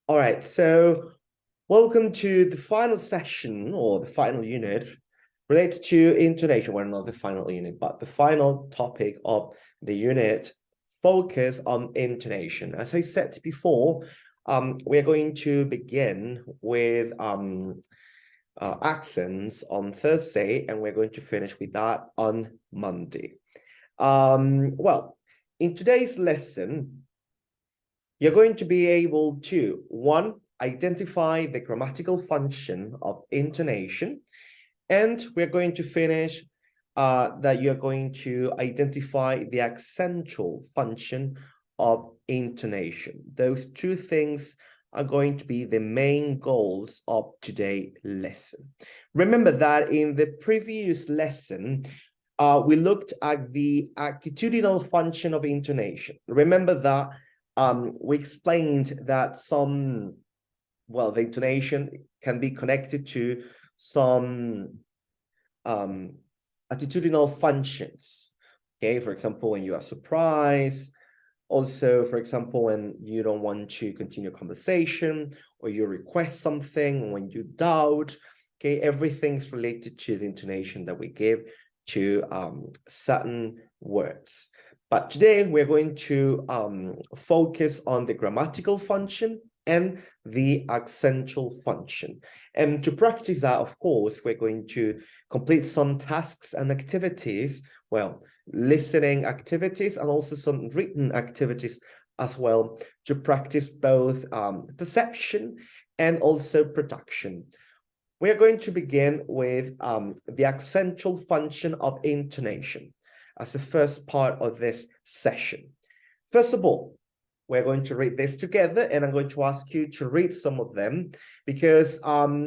All right, so welcome to the final session or the final unit related to intonation. Well, not the final unit, but the final topic of the unit, focus on intonation. As I said before, we're going to begin with accents on Thursday, and we're going to finish with that on Monday. Well, in today's lesson, you're going to be able to, one, identify the grammatical function of intonation, and we're going to finish that you're going to identify the accentual function of intonation. Those two things are going to be the main goals of today's lesson. Remember that in the previous lesson, we looked at the attitudinal function of intonation. Remember that we explained that the intonation can be connected to some attitudinal functions. Okay, for example, when you are surprised, also, for example, when you don't want to continue a conversation, or you request something, when you doubt, okay, everything's related to the intonation that we give to certain words. But today we're going to focus on the grammatical function and the accentual function. And to practice that, of course, we're going to complete some tasks and activities, well, listening activities and also some written activities as well, to practice both perception and also production. We're going to begin with the accentual function of intonation as the first part of this session. First of all, we're going to read this together, and I'm going to ask you to read some of them because I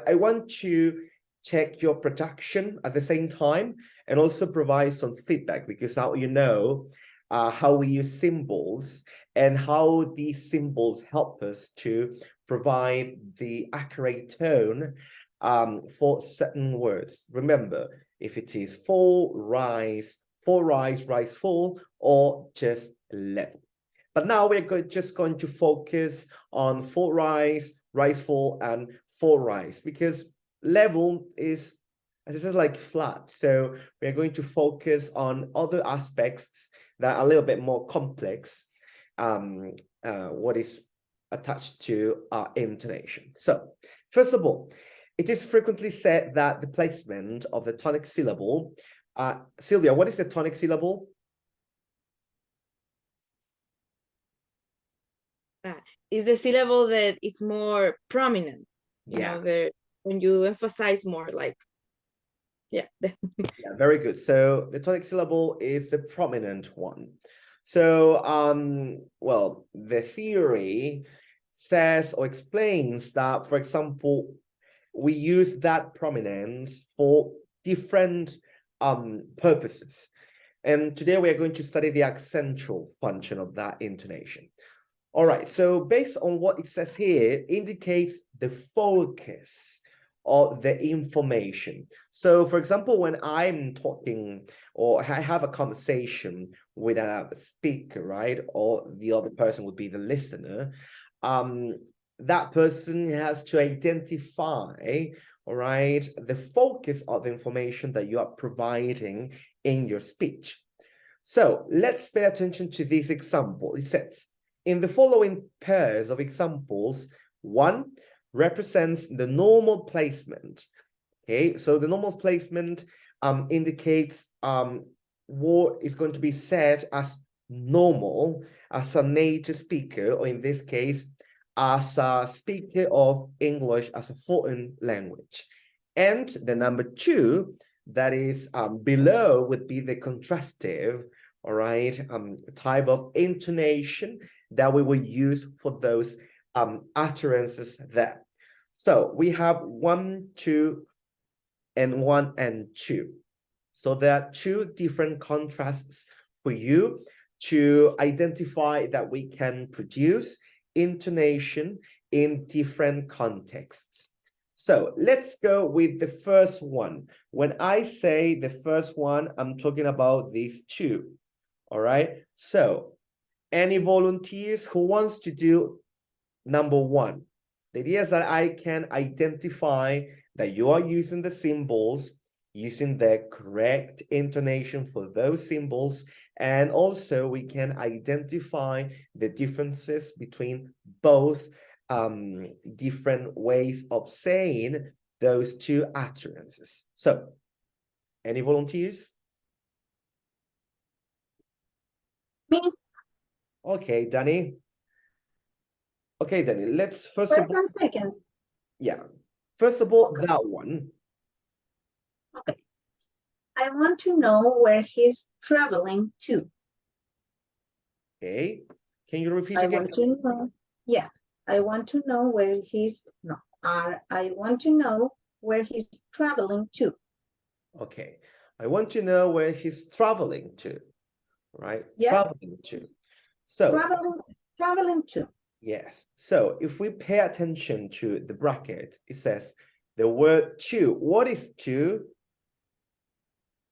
want to check your production at the same time and also provide some feedback, because now you know how we use symbols and how these symbols help us to provide the accurate tone for certain words. Remember, if it is fall, rise, fall, or just level. But now we're just going to focus on fall, rise, fall, and fall, rise, because level is, as I said, like flat. So we're going to focus on other aspects that are a little bit more complex, what is attached to our intonation. So first of all, it is frequently said that the placement of the tonic syllable, Sylvia, what is the tonic syllable? Is the syllable that it's more prominent. Yeah. When you emphasize more, like, yeah. Yeah, very good. So the tonic syllable is the prominent one. So, well, the theory says or explains that, for example, we use that prominence for different purposes. And today we are going to study the accentual function of that intonation. All right, so based on what it says here, indicates the focus of the information. So, for example, when I'm talking or I have a conversation with a speaker, right, or the other person would be the listener, that person has to identify, all right, the focus of the information that you are providing in your speech. So let's pay attention to this example. It says, in the following pairs of examples, one represents the normal placement. Okay, so the normal placement indicates what is going to be said as normal as a native speaker, or in this case, as a speaker of English as a foreign language. And the number two, that is below, would be the contrastive, all right, type of intonation that we will use for those utterances there. So we have 1, 2, and 1 and 2. So there are two different contrasts for you to identify that we can produce intonation in different contexts. So let's go with the first one. When I say the first one, I'm talking about these two. All right. So any volunteers who wants to do number one. The idea is that I can identify that you are using the symbols, using the correct intonation for those symbols, and also we can identify the differences between both different ways of saying those two utterances. So, any volunteers? Me. Okay, Danny. Okay, Danny, let's first Wait of all, 1 second. yeah. First of all, that one. Okay. I want to know where he's traveling to. Okay. Can you repeat I again? want to know. Yeah. I want to know where he's no. I want to know where he's traveling to. Okay. I want to know where he's traveling to, right? Yeah. Traveling to. So, Traveling to. yes. So if we pay attention to the bracket, it says the word to. What is to?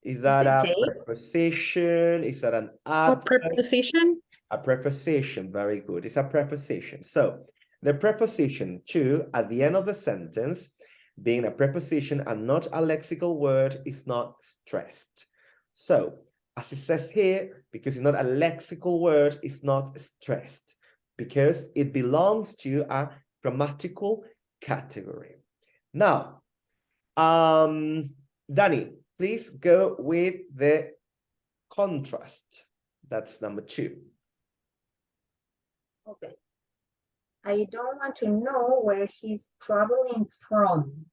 Is that The a date. preposition? Is that an A adverb? preposition? A preposition. Very good. It's a preposition. So the preposition to at the end of the sentence, being a preposition and not a lexical word, is not stressed. So as it says here, because it's not a lexical word, it's not stressed because it belongs to a grammatical category. Now, Danny, please go with the contrast. That's number 2. Okay. I don't want to know where he's traveling from.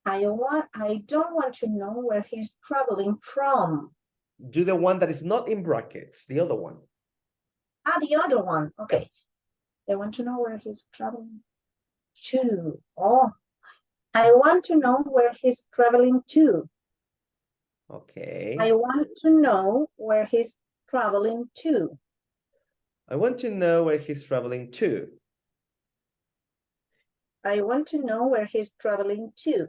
I don't want to know where he's traveling from. Do the one that is not in brackets, the other one. Ah, the other one. Okay. I want to know where he's traveling to. Oh, I want to know where he's traveling to. Okay. I want to know where he's traveling to. I want to know where he's traveling to. I want to know where he's traveling to.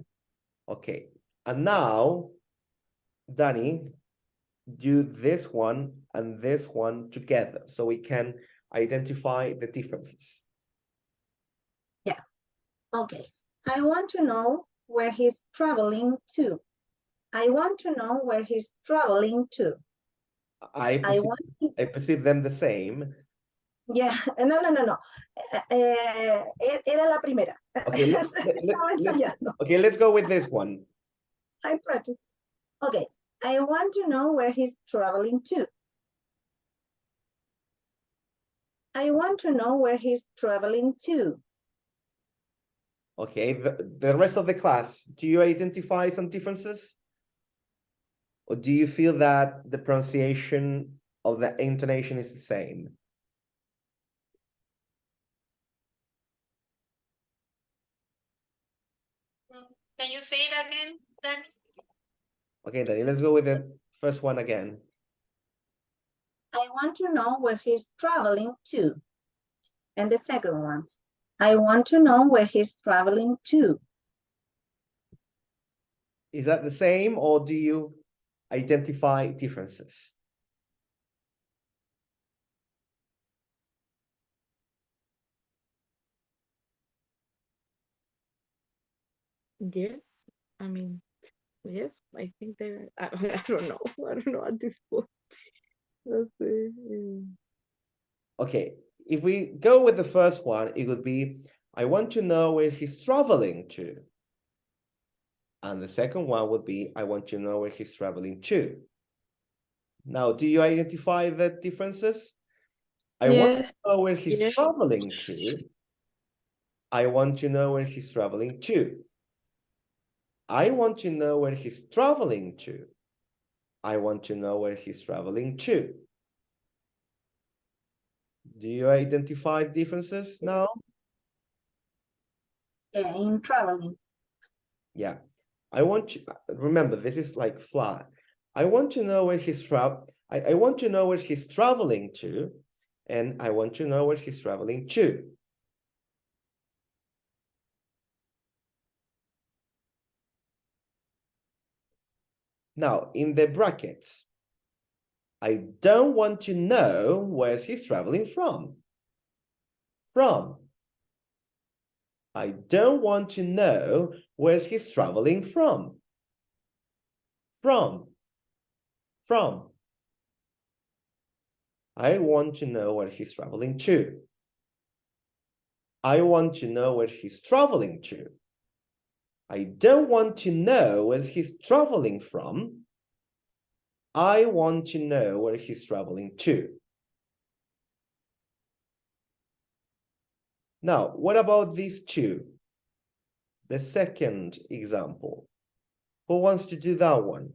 Okay. And now, Danny, do this one and this one together so we can identify the differences. Yeah. Okay. I want to know where he's traveling to. I want to know where he's traveling to. I perceive them the same. Yeah, no. Era la primera. Okay, okay, let's go with this one. I practice. Okay, I want to know where he's traveling to. I want to know where he's traveling to. Okay, the rest of the class, do you identify some differences? Or do you feel that the pronunciation of the intonation is the same? Can you say it again? That's Okay, Danny, let's go with the first one again. I want to know where he's traveling to. And the second one, I want to know where he's traveling to. Is that the same or do you identify differences? Yes, I mean, yes, I think they're. I don't know. I don't know at this point. Okay, if we go with the first one, it would be, I want to know where he's traveling to. And the second one would be, I want to know where he's traveling to. Now, do you identify the differences? I want to know where he's traveling to. I want to know where he's traveling to. I want to know where he's traveling to. I want to know where he's traveling to. Do you identify differences now? Yeah, in traveling. Yeah. I want to remember this is like flat. I want to know where he's I want to know where he's traveling to, and I want to know where he's traveling to. Now, in the brackets, I don't want to know where he's traveling from. From. I don't want to know where he's traveling from. From. I want to know where he's traveling to. I want to know where he's traveling to. I don't want to know where he's traveling from. I want to know where he's traveling to. Now, what about these two? The second example. Who wants to do that one?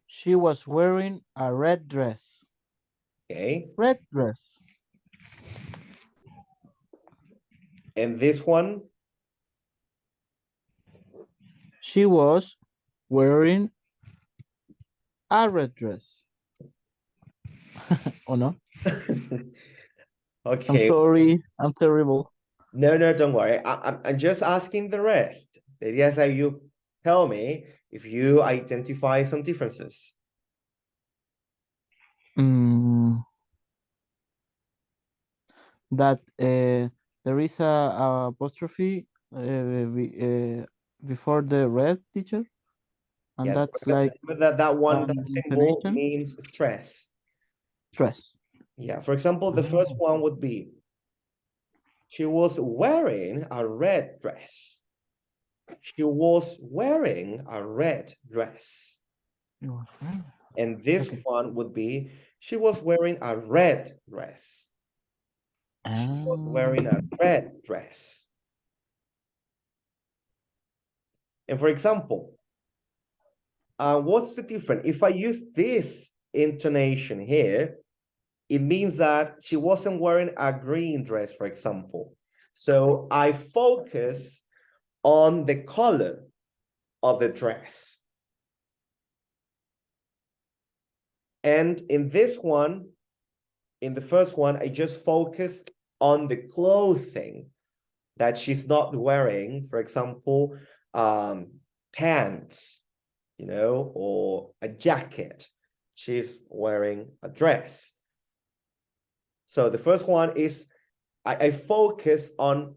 She was wearing a red dress. Okay. Red dress. And this one? She was wearing a red dress. Oh no? I'm Okay. sorry. I'm terrible. No, don't worry. I'm just asking the rest. The idea is that you tell me if you identify some differences. That there is a apostrophe before the red, teacher, and Yeah, that's like remember that one, that symbol intonation. means stress. Stress. Yeah, for example, the first one would be, she was wearing a red dress. She was wearing a red dress. And this one would be, she was wearing a red dress. She was wearing a red dress. And for example, what's the difference? If I use this intonation here, it means that she wasn't wearing a green dress, for example. So I focus on the color of the dress. And in this one, in the first one, I just focus on the clothing that she's not wearing, for example, pants, you know, or a jacket. She's wearing a dress. So the first one is, I focus on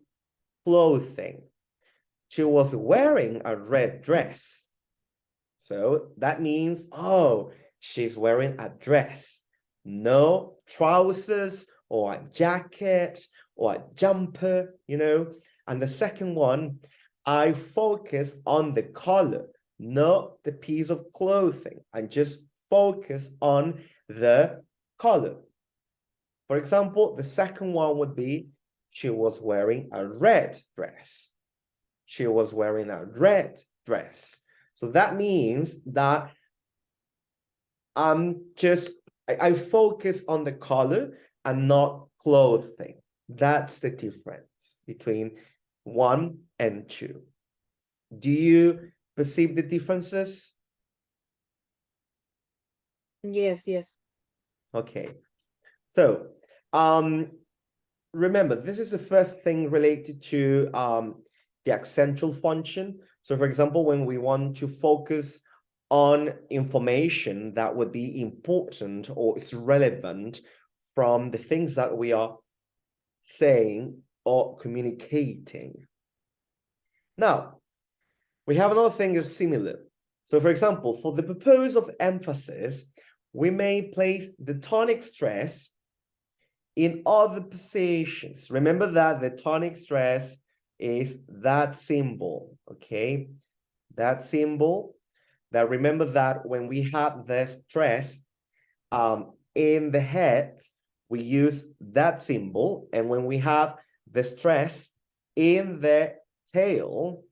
clothing. She was wearing a red dress. So that means, oh, she's wearing a dress. No trousers or a jacket or a jumper, you know. And the second one, I focus on the color, not the piece of clothing, and just focus on the color. For example, the second one would be, she was wearing a red dress. She was wearing a red dress. So that means that I focus on the color and not clothing. That's the difference between 1 and 2. Do you perceive the differences? Yes. Okay. So, remember, this is the first thing related to the accentual function. So, for example, when we want to focus on information that would be important or is relevant from the things that we are saying or communicating. Now, we have another thing that's similar. So, for example, for the purpose of emphasis, we may place the tonic stress in other positions. Remember that the tonic stress is that symbol, okay? That symbol, that remember that when we have the stress in the head, we use that symbol. And when we have the stress in the tail,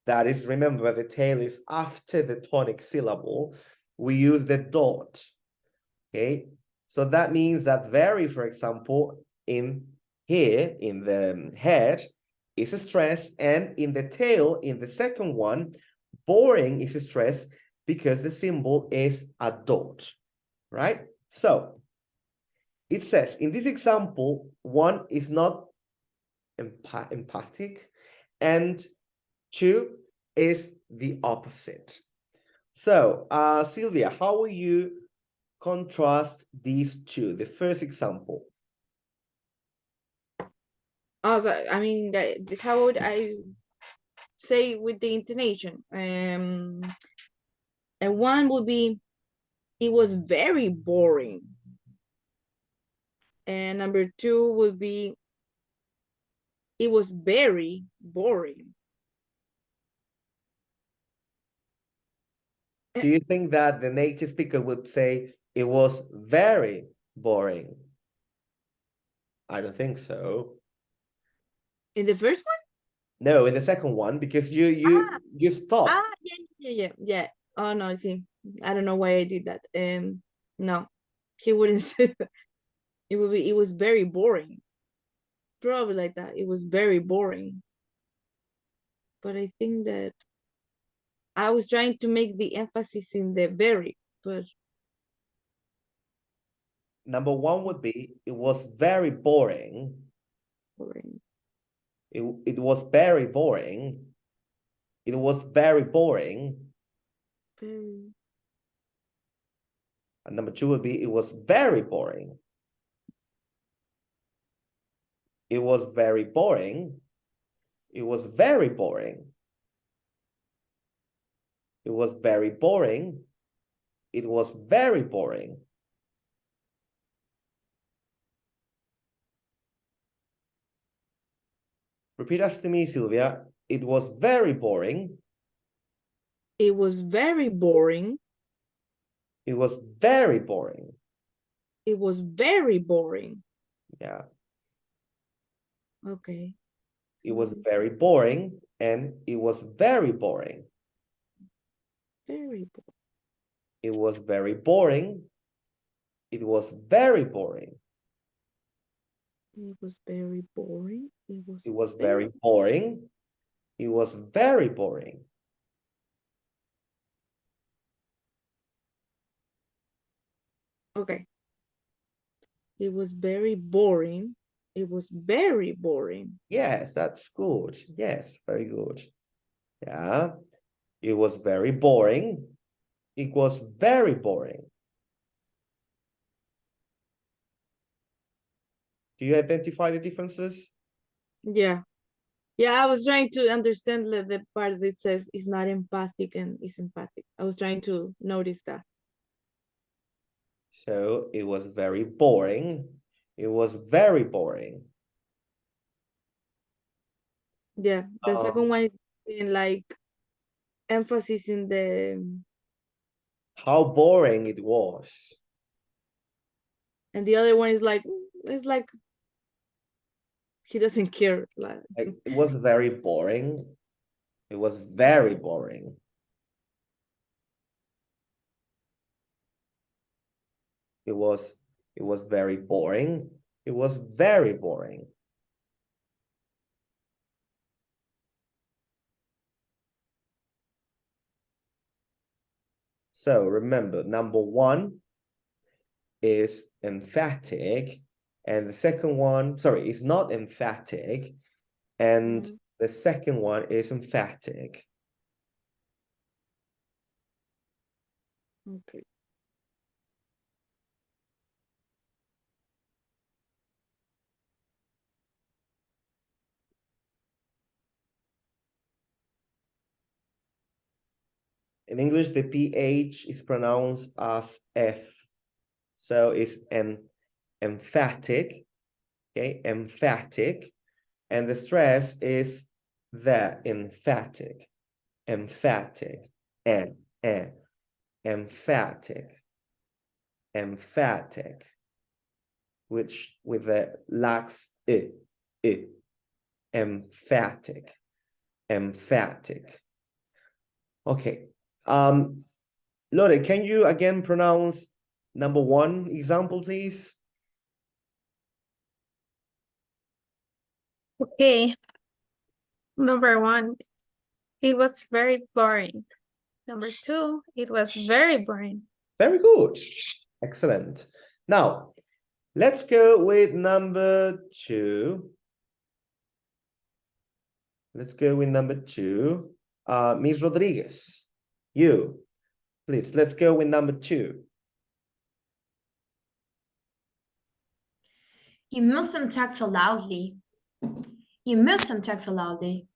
that is, remember, the tail is after the tonic syllable, we use the dot, okay? So that means that very, for example, in here, in the head, is a stress, and in the tail, in the second one, boring is a stress because the symbol is a dot, right? So it says, in this example, 1 is not empathic, and 2 is the opposite. So, Sylvia, how will you contrast these two? The first example. Also, I mean, how would I say with the intonation? And one would be, it was very boring. And number two would be, it was very boring. Do you think that the native speaker would say it was very boring? I don't think so. In the first one? No, in the second one, because you stop. Yeah. Oh no, I see. I don't know why I did that. No, he wouldn't say that. It was very boring. Probably like that. It was very boring. But I think that I was trying to make the emphasis in the very, but Number one would be, it was very boring. boring. It was very boring. It was very boring. Very. And number two would be, it was very boring. It was very boring. It was very boring. It was very boring. It was very boring. Repeat after me, Sylvia. It was very boring. It was very boring. It was very boring. It was very boring. Yeah. Okay. It was very boring and it was very boring. Very boring. It was very boring. It was very boring. It was very boring. It was very boring. It was very boring. Okay. It was very boring. It was very boring. Yes, that's good. Yes, very good. Yeah. It was very boring. It was very boring. Do you identify the differences? Yeah. Yeah, I was trying to understand the part that says it's not empathic and is empathic. I was trying to notice that. So it was very boring. It was very boring. Yeah, the second one is in like emphasis in the, How boring it was. and the other one is like, it's like he doesn't care. Like, It was very boring. It was very boring. It was very boring. It was very boring. So remember, number one is emphatic, and the second one, sorry, is not emphatic, and the second one is emphatic. okay. In English, the PH is pronounced as F. So it's an emphatic, okay, emphatic. And the stress is the emphatic, emphatic, emphatic, emphatic, which with the lax emphatic, emphatic. Okay. Lore, can you again pronounce number one example, please? Okay. Number one, it was very boring. Number two, it was very boring. Very good. Excellent. Now, let's go with number two. Let's go with number two. Ms. Rodriguez, you, please, let's go with number 2. You mustn't talk so loudly. You mustn't talk so loudly.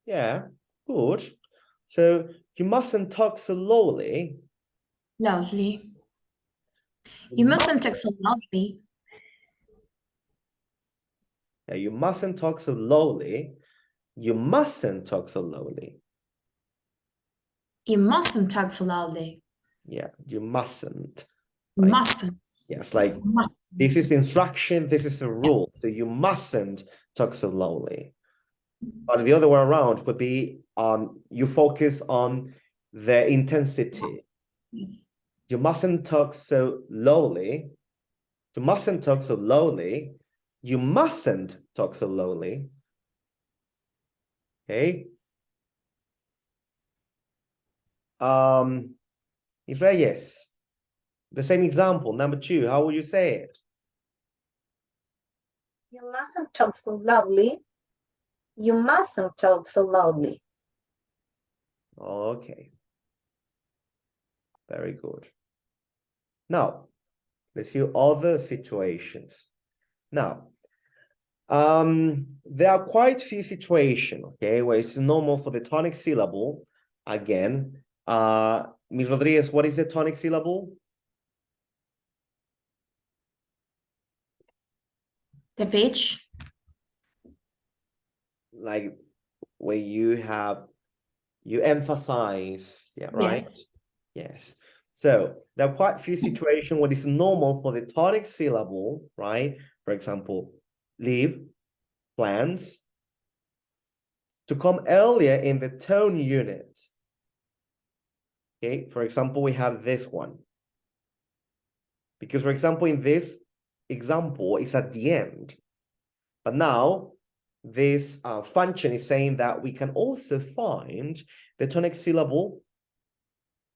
Yeah, good. So you mustn't talk so loudly. Loudly. You mustn't talk so loudly. Yeah, you mustn't talk so loudly. You mustn't talk so loudly. You mustn't talk so loudly. Yeah, you mustn't. You Like, mustn't. yes, like You mustn't. this is instruction, this is a rule. So you mustn't talk so loudly. But the other way around would be you focus on the intensity. Yes. You mustn't talk so lowly. You mustn't talk so lowly. You mustn't talk so lowly. Okay. Reyes, the same example, number 2, how would you say it? You mustn't talk so loudly. You mustn't talk so loudly. Okay. Very good. Now, let's see other situations. Now, there are quite few situations, okay, where it's normal for the tonic syllable. Again, Ms. Rodriguez, what is the tonic syllable? The pitch. Like where you emphasize, yeah, right? Yes. Yes. So there are quite a few situations where it's normal for the tonic syllable, right? For example, leave, plans, to come earlier in the tone unit. Okay, for example, we have this one. Because, for example, in this example, it's at the end. But now, this function is saying that we can also find the tonic syllable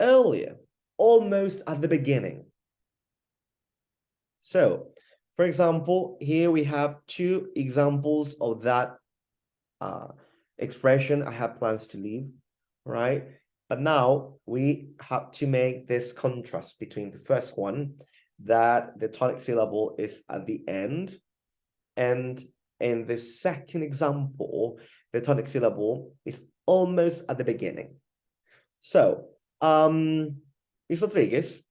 earlier, almost at the beginning. So, for example, here we have 2 examples of that expression. I have plans to leave, right? But now we have to make this contrast between the first one, that the tonic syllable is at the end, and in the second example, the tonic syllable is almost at the beginning. So, Ms. Rodriguez,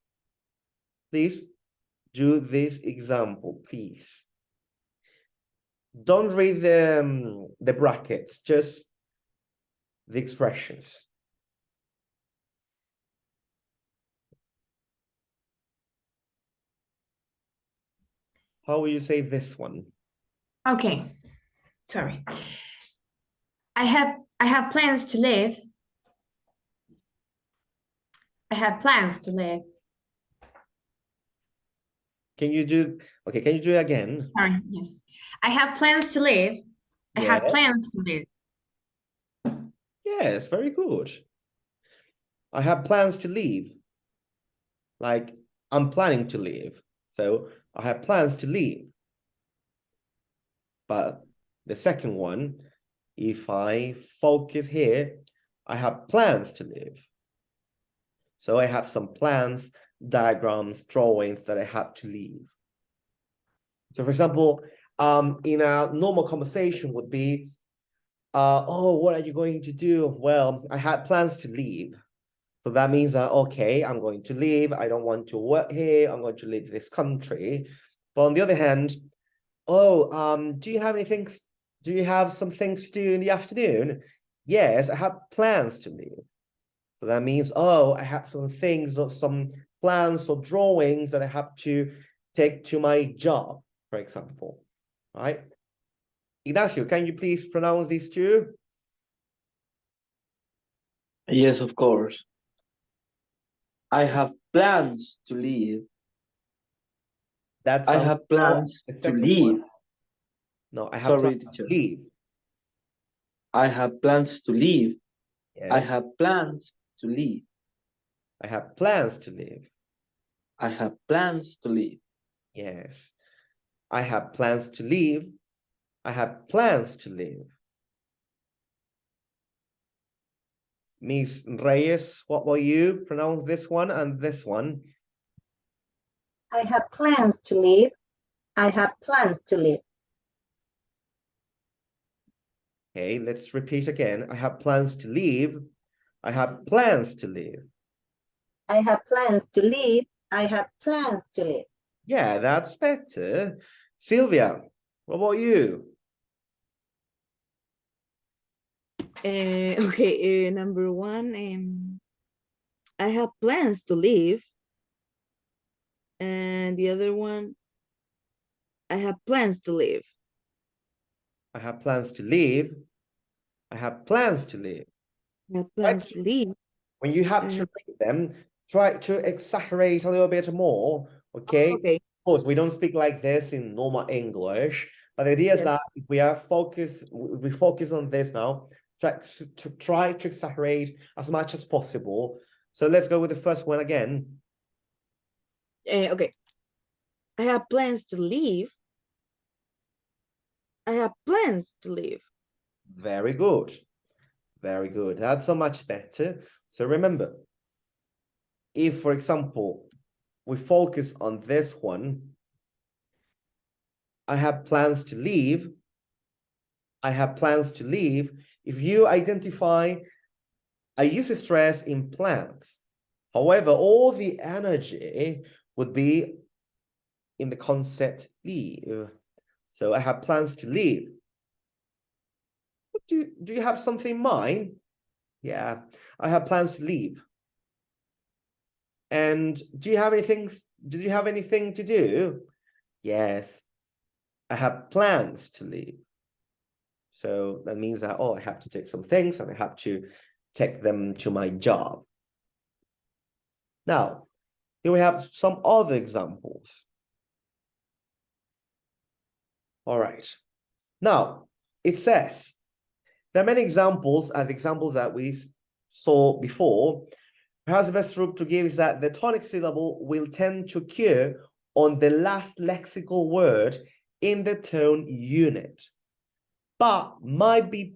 please do this example, please. Don't read the brackets, just the expressions. How will you say this one? Okay. Sorry. I have plans to live. I have plans to live. Can you do, okay, can you do it again? Sorry, yes. I have plans to live. I have Yes. plans to live. Yes, very good. I have plans to leave. Like, I'm planning to leave. So I have plans to leave. But the second one, if I focus here, I have plans to leave. So I have some plans, diagrams, drawings that I have to leave. So for example, in a normal conversation would be, oh, what are you going to do? Well, I had plans to leave. So that means that, okay, I'm going to leave. I don't want to work here. I'm going to leave this country. But on the other hand, oh, do you have some things to do in the afternoon? Yes, I have plans to leave. So that means, oh, I have some things or some plans or drawings that I have to take to my job, for example, right? Ignacio, can you please pronounce these 2? Yes, of course. I have plans to leave. That I sounds have plans the to second leave. one. No, I have Sorry, plans to teacher. leave. I have plans to leave. I Yes, have plans to leave. I have plans to leave. I have plans to leave. Yes, I have plans to leave. I have plans to leave. Miss Reyes, what will you pronounce this one and this one? I have plans to leave. I have plans to leave. Okay, let's repeat again. I have plans to leave. I have plans to leave. I have plans to leave. I have plans to leave. Yeah, that's better. Sylvia, what about you? Okay, number one, I have plans to leave. And the other one, I have plans to leave. I have plans to leave. I have plans to leave. I have plans to leave. When you have to read them, try to exaggerate a little bit more, okay? Okay. Of course, we don't speak like this in normal English, but the idea is that if we focus on this now, try to exaggerate as much as possible. So let's go with the first one again. Okay. I have plans to leave. I have plans to leave. Very good. Very good. That's so much better. So remember, if, for example, we focus on this one, I have plans to leave. I have plans to leave. If you identify, I use a stress in plans. However, all the energy would be in the concept leave. So I have plans to leave. Do you have something in mind? Yeah, I have plans to leave. And do you have anything to do? Yes, I have plans to leave. So that means that, oh, I have to take some things and I have to take them to my job. Now, here we have some other examples. All right. Now, it says, there are many examples and examples that we saw before. Perhaps the best route to give is that the tonic syllable will tend to occur on the last lexical word in the tone unit, but might be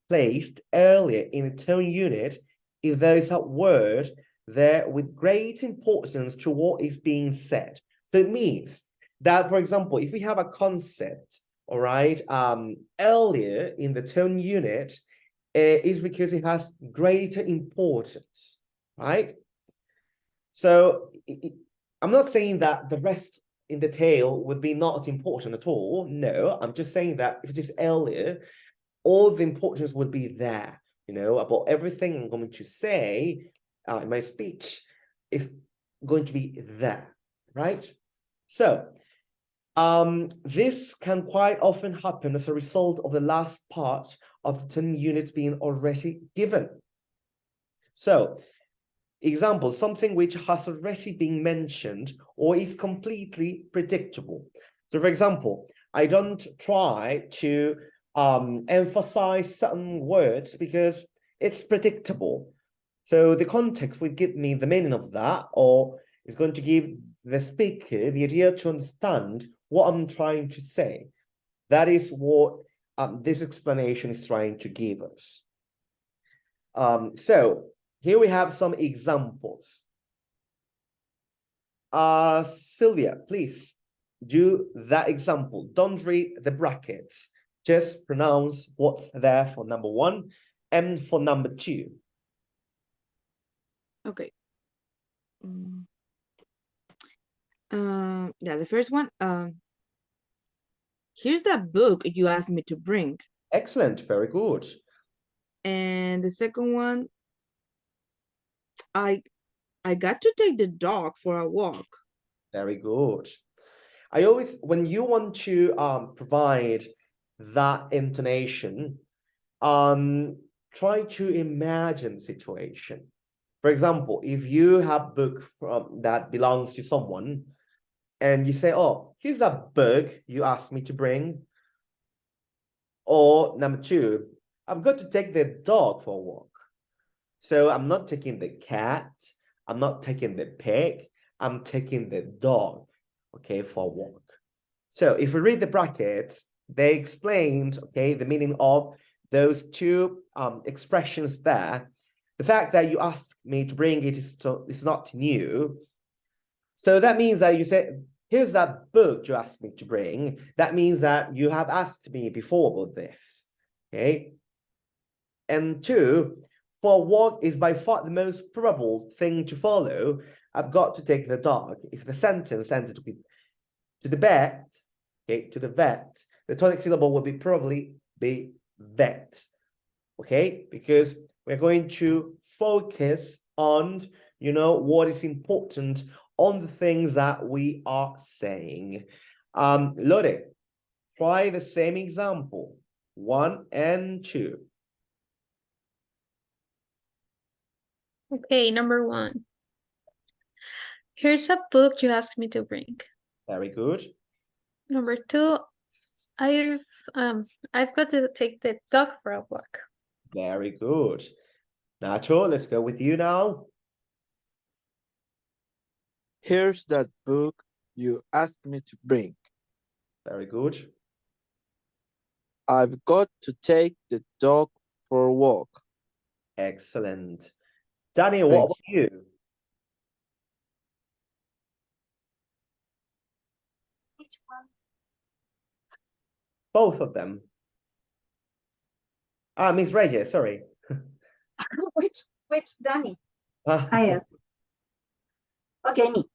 placed earlier in the tone unit if there is a word there with great importance to what is being said. So it means that, for example, if we have a concept, all right, earlier in the tone unit, is because it has greater importance, right? So I'm not saying that the rest in the tail would be not important at all. No, I'm just saying that if it is earlier, all the importance would be there, you know, about everything I'm going to say in my speech is going to be there, right? So this can quite often happen as a result of the last part of the tone unit being already given. So, example, something which has already been mentioned or is completely predictable. So, for example, I don't try to emphasize certain words because it's predictable. So the context will give me the meaning of that, or is going to give the speaker the idea to understand what I'm trying to say. That is what this explanation is trying to give us. So here we have some examples. Sylvia, please do that example. Don't read the brackets. Just pronounce what's there for number one and for number two. Okay. Yeah, the first one. Here's that book you asked me to bring. Excellent, very good. And the second one, I got to take the dog for a walk. Very good. I always, when you want to provide that intonation, try to imagine the situation. For example, if you have a book that belongs to someone and you say, oh, here's that book you asked me to bring. Or number two, I've got to take the dog for a walk. So I'm not taking the cat, I'm not taking the pig, I'm taking the dog, okay, for a walk. So if we read the brackets, they explained, okay, the meaning of those two expressions there. The fact that you asked me to bring it is not new. So that means that you said, here's that book you asked me to bring. That means that you have asked me before about this. Okay. And two, for what is by far the most probable thing to follow, I've got to take the dog. If the sentence ends with to the vet, okay, to the vet, the tonic syllable will probably be vet. Okay, because we're going to focus on, what is important on the things that we are saying. Lore, try the same example, 1 and 2. Okay, number 1. Here's a book you asked me to bring. Very good. Number 2, I've got to take the dog for a walk. Very good. Nacho, let's go with you now. Here's that book you asked me to bring. Very good. I've got to take the dog for a walk. Excellent. Danny, what Thank about you? Which one? Both of them. Miss Reyes, sorry. Which Danny? Yes. Okay, me.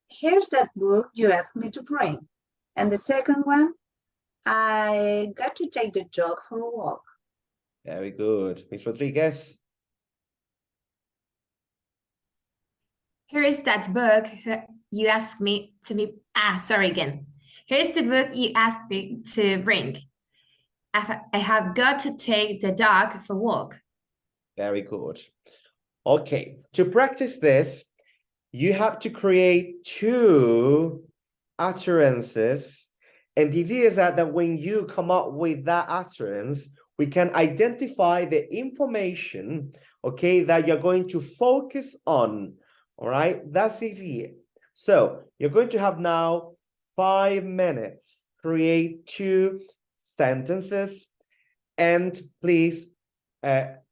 Here's that book you asked me to bring. And the second one, I got to take the dog for a walk. Very good. Miss Rodriguez. Here is that book you asked me to be. Sorry again. Here's the book you asked me to bring. I have got to take the dog for a walk. Very good. Okay, to practice this, you have to create 2 utterances. And the idea is that when you come up with that utterance, we can identify the information, okay, that you're going to focus on. All right, that's the idea. So you're going to have now 5 minutes, create 2 sentences, and please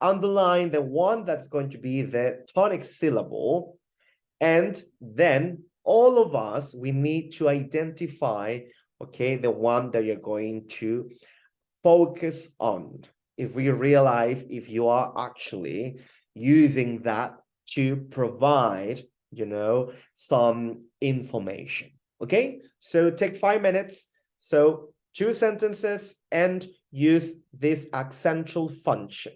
underline the one that's going to be the tonic syllable. And then all of us, we need to identify, okay, the one that you're going to focus on. If we realize if you are actually using that to provide, some information. Okay, so take 5 minutes. So 2 sentences and use this accentual function.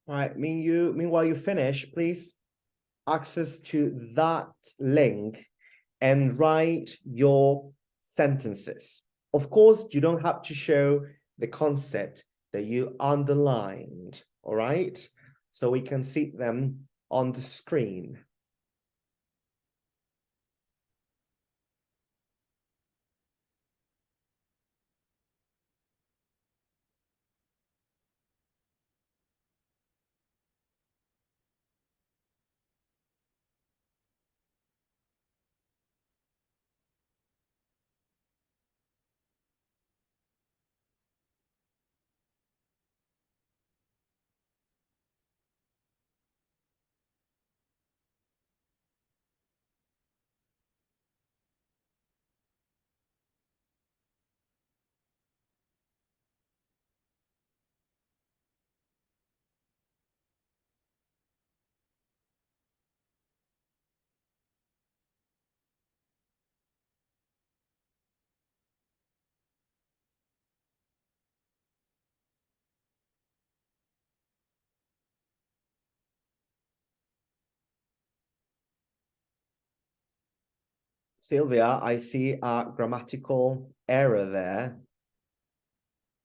All right, meanwhile you finish, please access to that link and write your sentences. Of course, you don't have to show the concept that you underlined, all right? So we can see them on the screen. Sylvia, I see a grammatical error there.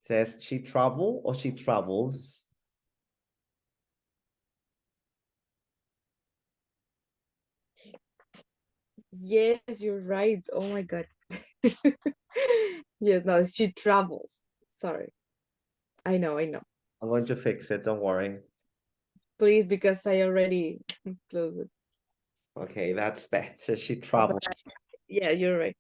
It says she travel or she travels? Yes, you're right. Oh my God. Yes, no, she travels. Sorry. I know. I'm going to fix it, don't worry. Please, because I already closed it. Okay, that's better. She travels. Yeah, you're right.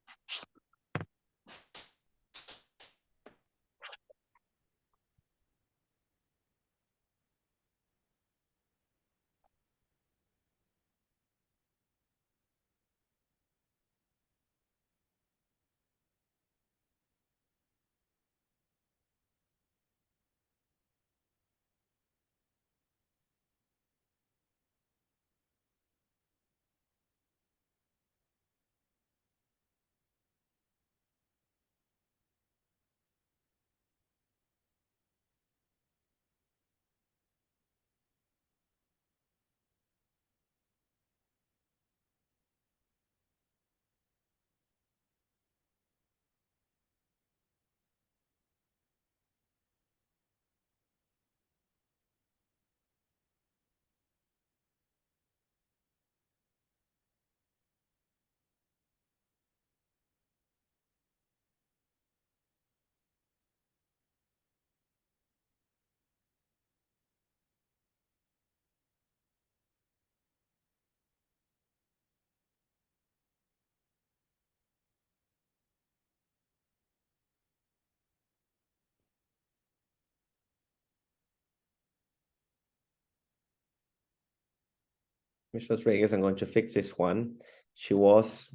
Ms. Rodriguez, I'm going to fix this one. She was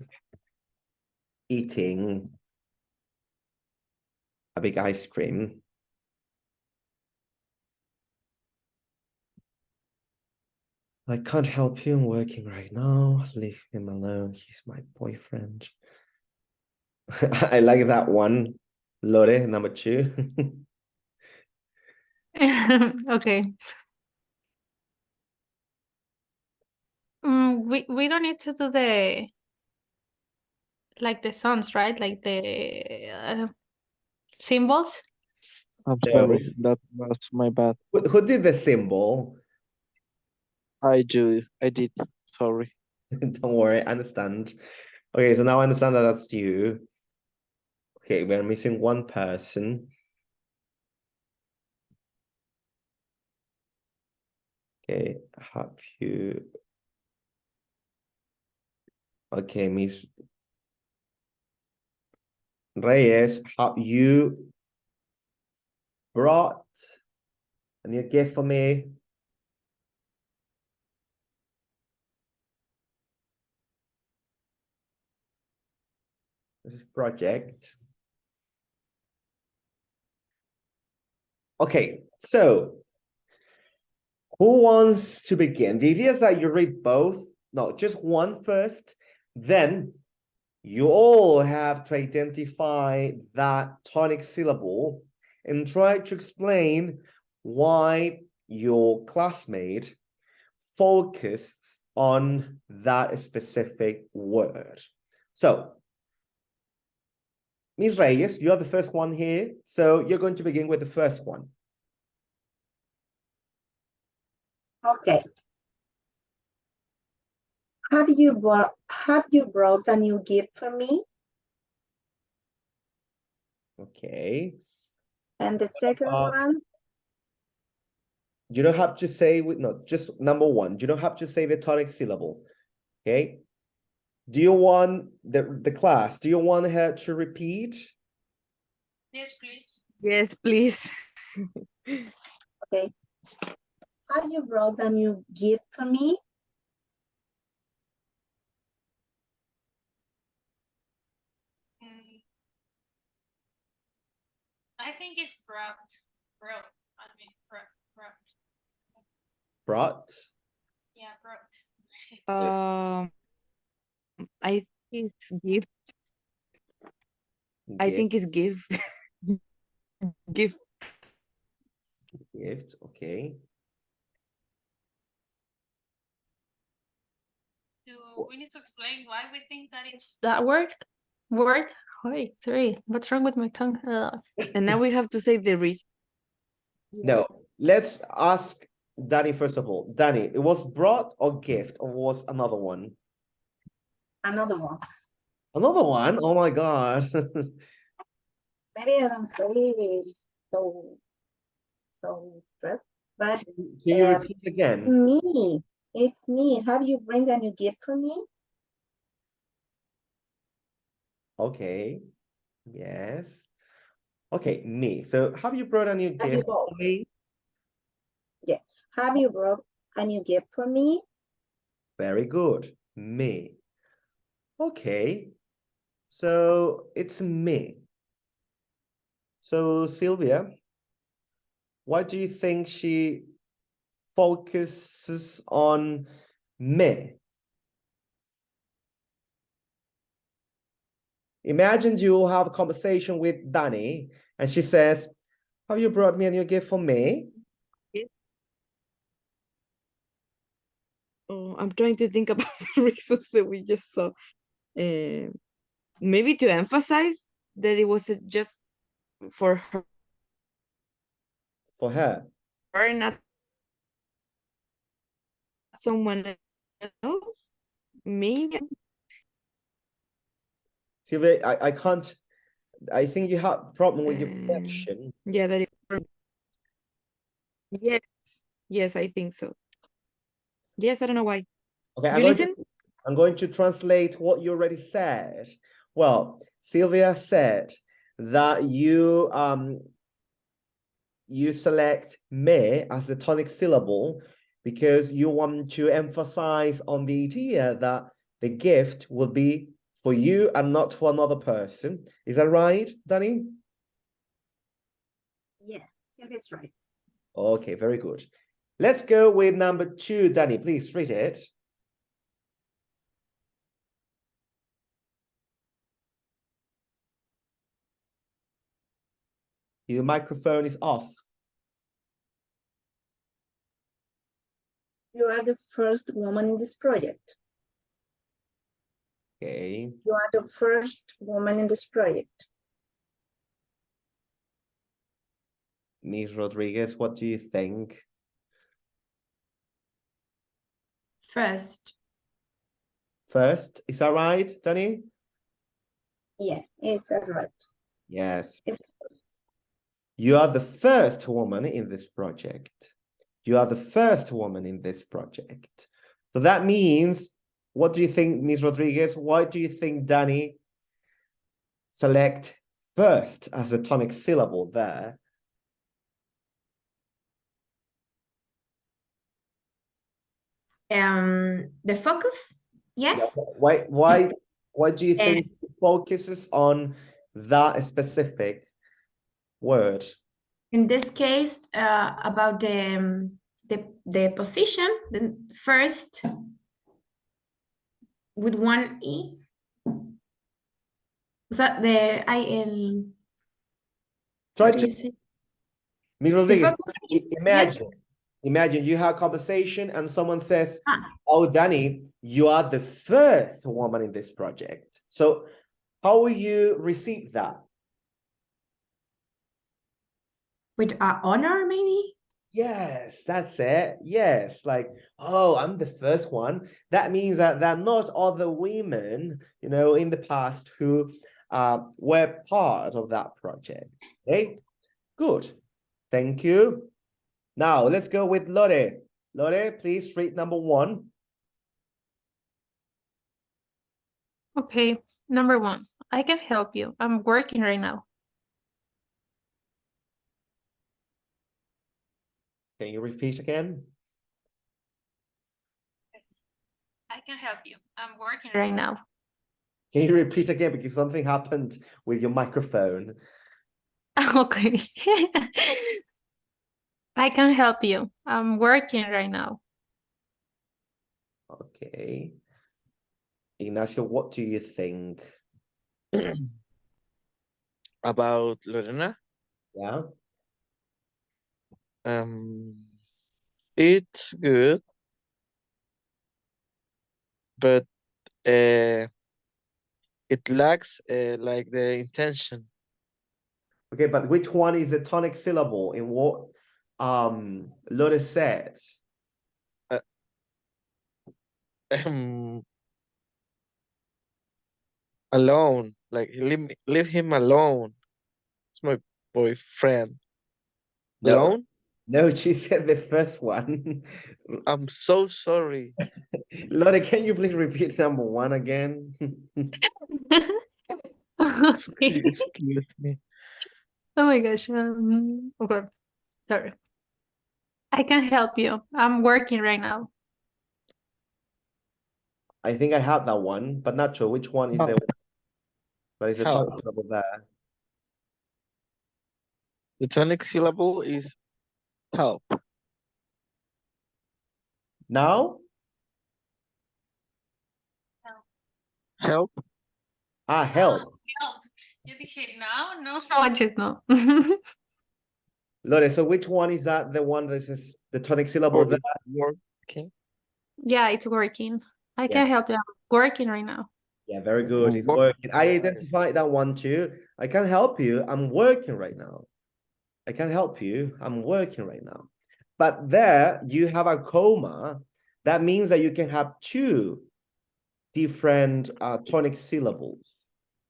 eating a big ice cream. I can't help you. I'm working right now. Leave him alone. He's my boyfriend. I like that one. Lore, number 2. Okay. We don't need to do the like the sounds, right? Like the symbols. I'm No. sorry, that was my bad. Who did the symbol? I did. Sorry. Don't worry, I understand. Okay, so now I understand that that's you. Okay, we're missing one person. Okay, have you... Okay, Miss Reyes, have you brought a new gift for me? This is project. Okay, so who wants to begin? The idea is that you read both, no, just one first, then you all have to identify that tonic syllable and try to explain why your classmate focus on that specific word. So, Ms. Reyes, you're the first one here. So you're going to begin with the first one. Okay. Have you brought a new gift for me? Okay. And the second one? You don't have to say with no, just number one. You don't have to say the tonic syllable. Okay. Do you want the class? Do you want her to repeat? Yes, please. Yes, please. Okay. Have you brought a new gift for me? I think it's brought. Brought. Yeah, brought. I think it's gift. I think it's gift. Gift. Gift. Okay. Do we need to explain why we think that it's That word? Word? Wait, sorry. What's wrong with my tongue? And now we have to say the reason. No, let's ask Danny first of all. Danny, it was brought or gift or was another one? Another one. Another one? Oh my God. Maybe I don't say so stressed, but Can you repeat again? me. It's me. Have you bring a new gift for me? Okay. Yes. Okay, me. So have you brought a new Have you gift for brought? me? Yeah. Have you brought a new gift for me? Very good. Me. Okay. So it's me. So Sylvia, why do you think she focuses on me? Imagine you have a conversation with Danny and she says, have you brought me a new gift for me? Oh, I'm trying to think about the reasons that we just saw. Maybe to emphasize that it was just for her, For her. not someone else. Maybe. Sylvia, I can't, I think you have a problem with your connection. Yeah, that is. Yes, yes, I think so. Yes, I don't know why. Okay, You listen? I'm going to translate what you already said. Well, Sylvia said that you select me as the tonic syllable because you want to emphasize on the idea that the gift will be for you and not for another person. Is that right, Danny? Yeah, that's right. Okay, very good. Let's go with number 2, Danny. Please read it. Your microphone is off. You are the first woman in this project. Okay. You are the first woman in this project. Ms. Rodriguez, what do you think? first? First, is that right, Danny? Yeah, is that right? Yes. It's first. You are the first woman in this project. You are the first woman in this project. So that means, what do you think, Ms. Rodriguez? Why do you think Danny select first as a tonic syllable there? The focus? Yes. Yeah, why do you think it focuses on that specific word? In this case, about the position, the first with one E. Was that the Try what do to, you say? Ms. The Rodriguez, focus is, yes. imagine, Imagine you have a conversation and someone says, Ah, oh, Danny, you are the first woman in this project. So how will you receive that? with honor, maybe? Yes, that's it. Yes, like, oh, I'm the first one. That means that there are not other women, you know, in the past who were part of that project. Okay, good. Thank you. Now let's go with Lore. Lore, please read number 1. Okay, number 1. I can help you. I'm working right now. Can you repeat again? I can help you. I'm working right now. Can you repeat again because something happened with your microphone? Okay. I can help you. I'm working right now. Okay. Ignacio, what do you think? About Lorena, Yeah. it's good, but it lacks like the intention. Okay, but which one is a tonic syllable in what Lore said? Um, alone, like leave him alone. It's my boyfriend. No, Alone? no, she said the first one. I'm so sorry. Lore, can you please repeat number 1 again? Okay. Excuse me. Oh my gosh. Okay. Sorry. I can help you. I'm working right now. I think I have that one, but not sure which one is Help. the but it's a Help. tonic syllable there. The tonic syllable is help. Now? Help. Help. Help. Yo dije, no, no. No, just no. Lore, so which one is that the one that is the tonic syllable Or there? working. Yeah, it's working. I Yeah. can help you. I'm working right now. Yeah, very good. It's Work. working. I identified that one too. I can help you. I'm working right now. I can help you. I'm working right now. But there you have a comma. That means that you can have 2 different tonic syllables.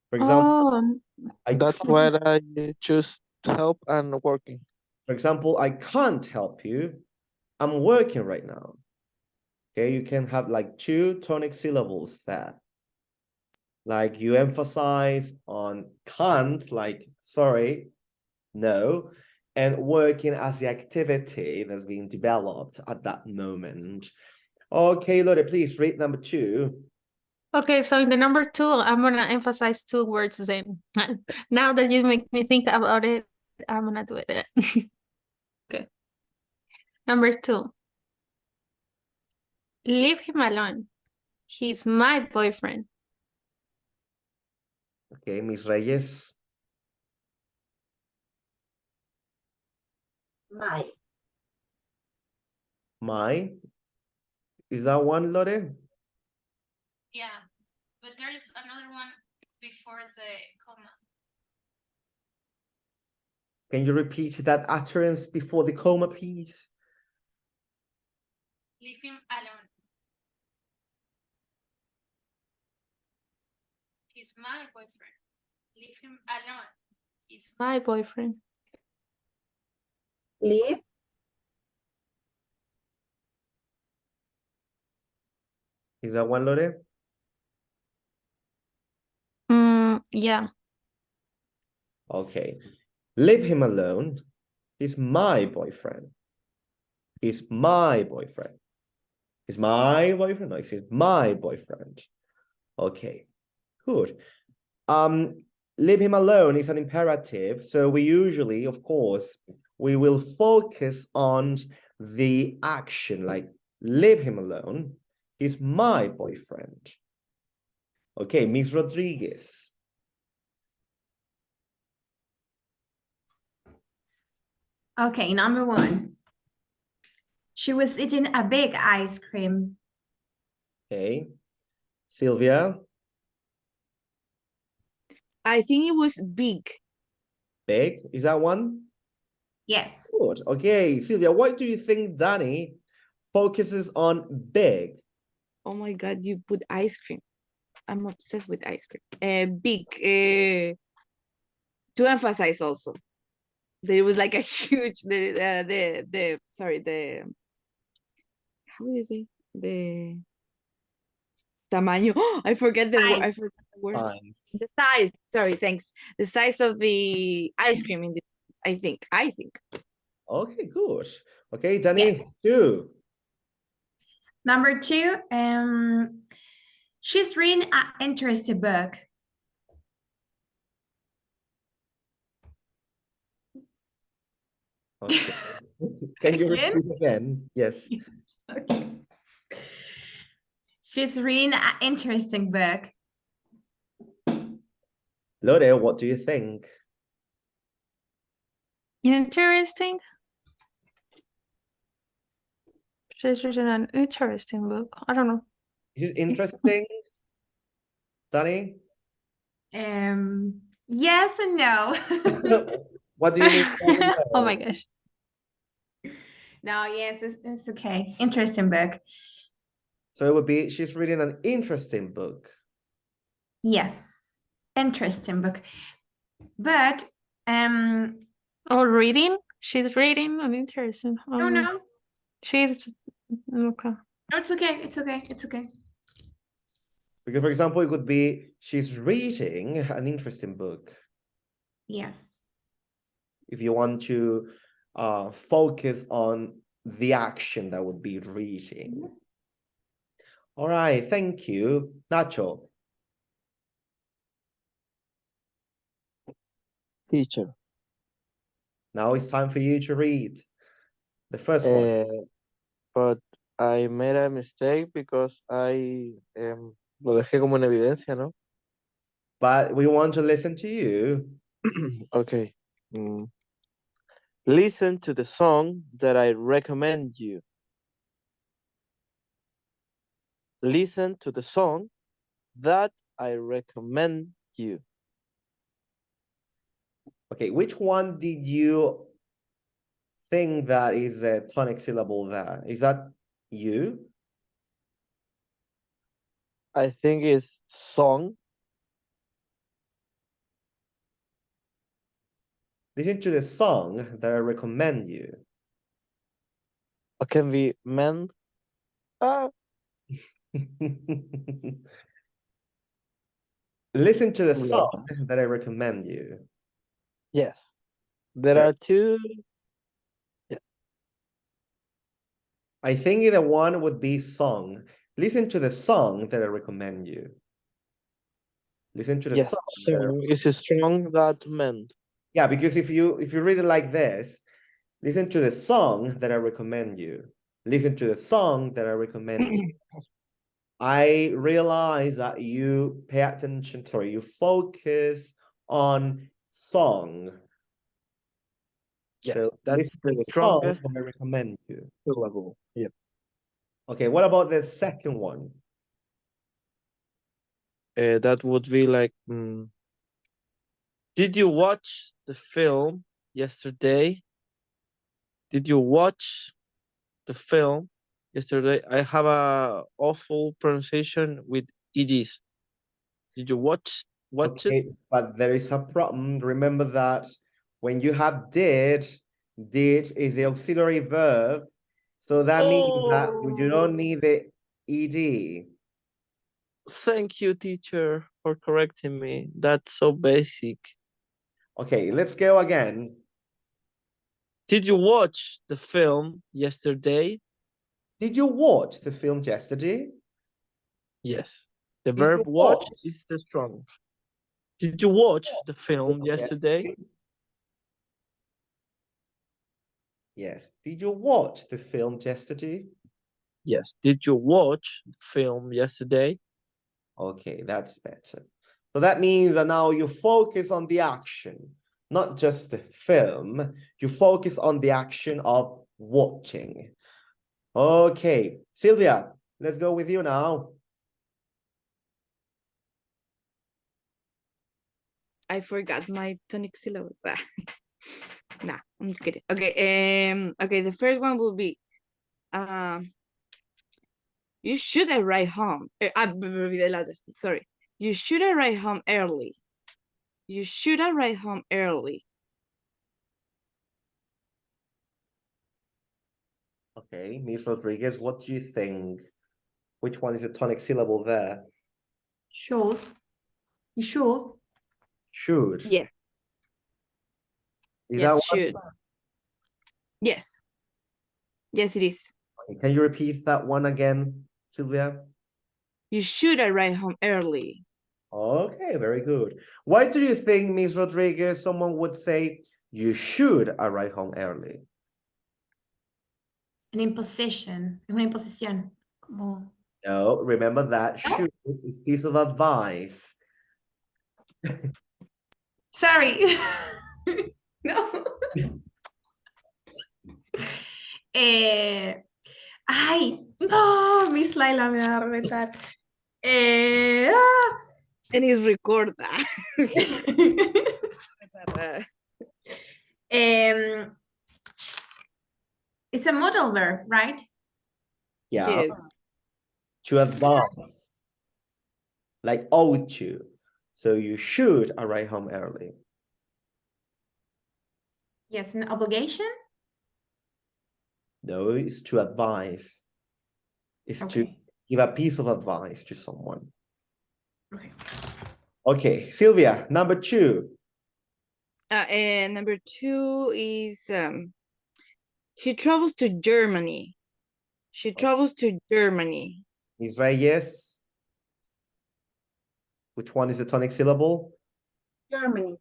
For example, Oh, That's why I choose help and working. for example, I can't help you. I'm working right now. Okay, you can have like 2 tonic syllables there. Like you emphasize on can't, like sorry, no, and working as the activity that's being developed at that moment. Okay, Lore, please read number 2. okay. So in the number 2, I'm gonna emphasize 2 words then. Now that you make me think about it, I'm gonna do it. Okay. Number 2. Leave him alone. He's my boyfriend. Okay, Miss Reyes. My. My. Is that one, Lore? Yeah, but there is another one before the comma. Can you repeat that utterance before the comma, please? Leave him alone. He's my boyfriend. Leave him alone. He's my boyfriend. Leave. Is that one, Lore? Yeah. Okay. Leave him alone. He's my boyfriend. He's my boyfriend. He's my boyfriend. No, he says my boyfriend. Okay, good. Leave him alone is an imperative. So we usually, of course, we will focus on the action, like leave him alone. He's my boyfriend. Okay, Miss Rodriguez. Okay, number 1. She was eating a big ice cream. Okay. Sylvia, I think it was big. big. Is that one? Yes. Good. Okay, Sylvia, why do you think Danny focuses on big? Oh my God, you put ice cream. I'm obsessed with ice cream. Big. To emphasize also. There was like a huge, sorry, how do you say? The tamaño. I forget the word. I forget the word. Size. The size. Sorry, thanks. The size of the ice cream in this, I think. Okay, good. Okay, Danny, Yes. 2. Number 2, she's reading an interesting book. Okay. Can you Again? repeat again? Yes. Okay. She's reading an interesting book. Lode, what do you think? Interesting. She's reading an interesting book. I don't know. Is it interesting, Danny? Yes and no. What do you mean? Oh my gosh. No, yes, it's okay. Interesting book. So it would be, she's reading an interesting book. Yes, interesting book. But Oh, reading? She's reading an interesting. no, She's okay. no, it's okay. It's okay. It's okay. Because, for example, it could be, she's reading an interesting book. Yes. If you want to focus on the action, that would be reading. All right, thank you. Nacho. Teacher. Now it's time for you to read the first one. But I made a mistake because I lo dejé como en evidencia, ¿no? But we want to listen to you. Okay. Listen to the song that I recommend you. Listen to the song that I recommend you. Okay, which one did you think that is a tonic syllable there? Is that you? I think it's song. Listen to the song that I recommend you. Or can be mend. Listen to the song that I recommend you. Yes. There Sorry. are two. Yeah. I think either one would be song. Listen to the song that I recommend you. Listen to the Yes. song. Song is a strong that mend. Yeah, because if you read it like this, listen to the song that I recommend you. Listen to the song that I recommend you. I realize that you pay attention, sorry, you focus on song. Yes, So that's listen to the the song strongest that I recommend you. syllable. Yeah. Okay, what about the second one? That would be like, did you watch the film yesterday? Did you watch the film yesterday? I have a awful pronunciation with EGs. Did you watch it? Okay, but there is a problem. Remember that when you have did is the auxiliary verb. So that means that you don't need the ed. Thank you, teacher, for correcting me. That's so basic. Okay, let's go again. Did you watch the film yesterday? Did you watch the film yesterday? Yes. The Did verb you watch is the strong. Did you watch the film yesterday? Yes. Did you watch the film yesterday? Yes. Did you watch the film yesterday? Okay, that's better. So that means that now you focus on the action, not just the film. You focus on the action of watching. Okay, Sylvia, let's go with you now. I forgot my tonic syllables. Nah, I'm kidding. Okay, okay, the first one will be you should arrive home. Sorry. You should arrive home early. You should arrive home early. Okay, Miss Rodriguez, what do you think? Which one is a tonic syllable there? Should. You should. Should. Yeah. Is Yes, that should. Yes. Yes, it is. one? Can you repeat that one again, Sylvia? You should arrive home early. Okay, very good. Why do you think, Miss Rodriguez, someone would say you should arrive home early? An imposition. Una imposición. Como... No, remember that should is piece of advice. Sorry. No. Ay, no, Miss Laila me va a reventar. And it's recorded. It's a modal verb, right? Yeah, Yes. to advance, like ought to. So you should arrive home early. Yes, an obligation. No, it's to advise. It's to Okay. give a piece of advice to someone. Okay. Okay, Sylvia, number 2. And number 2 is she travels to Germany. She travels to Germany. Is right, yes? Which one is the tonic syllable? Germany.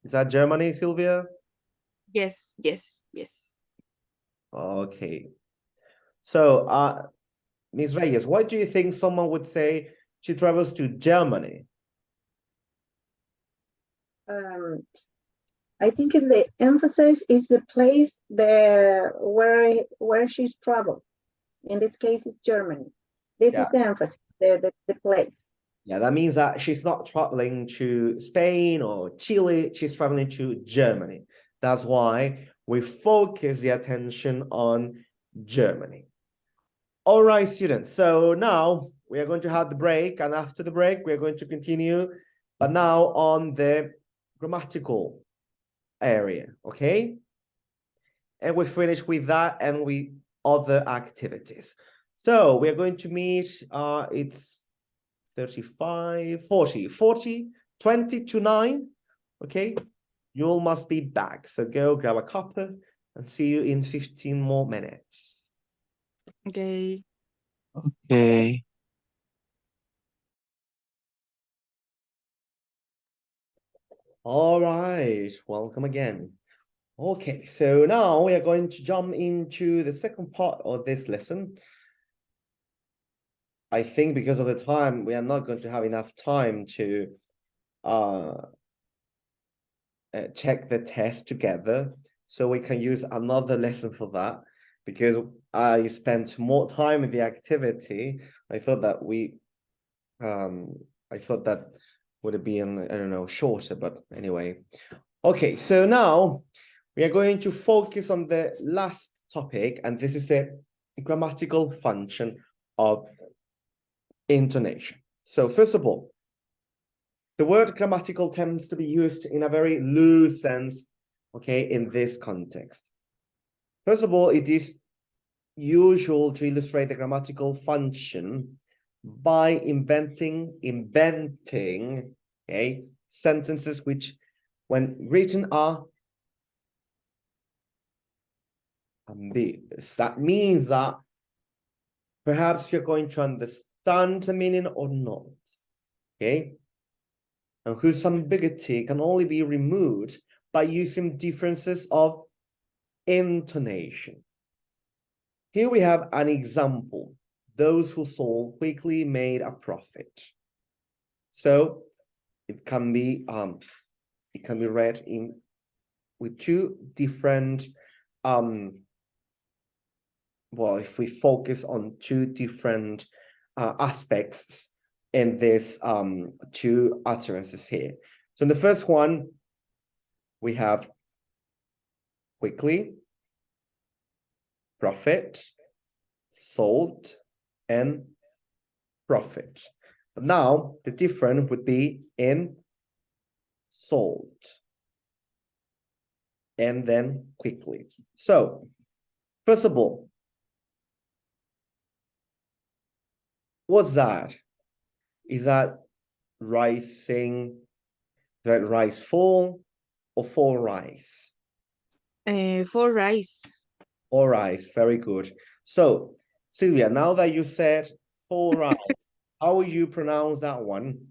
Is that Germany, Sylvia? Yes, yes, yes. Okay. So, Ms. Reyes, why do you think someone would say she travels to Germany? I think the emphasis is the place there where she's traveled. In this case, it's Germany. This is the emphasis, the place. Yeah, that means that she's not traveling to Spain or Chile, she's traveling to Germany. That's why we focus the attention on Germany. All right, students. So now we are going to have the break, and after the break, we are going to continue, but now on the grammatical area, okay? And we finish with that and with other activities. So we are going to meet, it's 35, 40, 20 to 9, okay? You all must be back. So go grab a cuppa and see you in 15 more minutes. Okay. Okay. All right, welcome again. Okay, so now we are going to jump into the second part of this lesson. I think because of the time, we are not going to have enough time to check the test together. So we can use another lesson for that, because I spent more time with the activity. I thought that would have been, I don't know, shorter, but anyway. Okay, so now we are going to focus on the last topic, and this is the grammatical function of intonation. So first of all, the word grammatical tends to be used in a very loose sense, okay, in this context. First of all, it is usual to illustrate the grammatical function by inventing, okay, sentences which, when written, are ambiguous. That means that perhaps you're going to understand the meaning or not, okay? And whose ambiguity can only be removed by using differences of intonation. Here we have an example. Those who sold quickly made a profit. So it can be read with two different well, if we focus on two different aspects in this two utterances here. So in the first one, we have quickly, profit, sold, and profit. But now the difference would be in sold and then quickly. So first of all, what's that? Is that rising? Is that rise fall or fall rise? For rice. All right, very good. So, Sylvia, now that you said fall rise, how will you pronounce that one?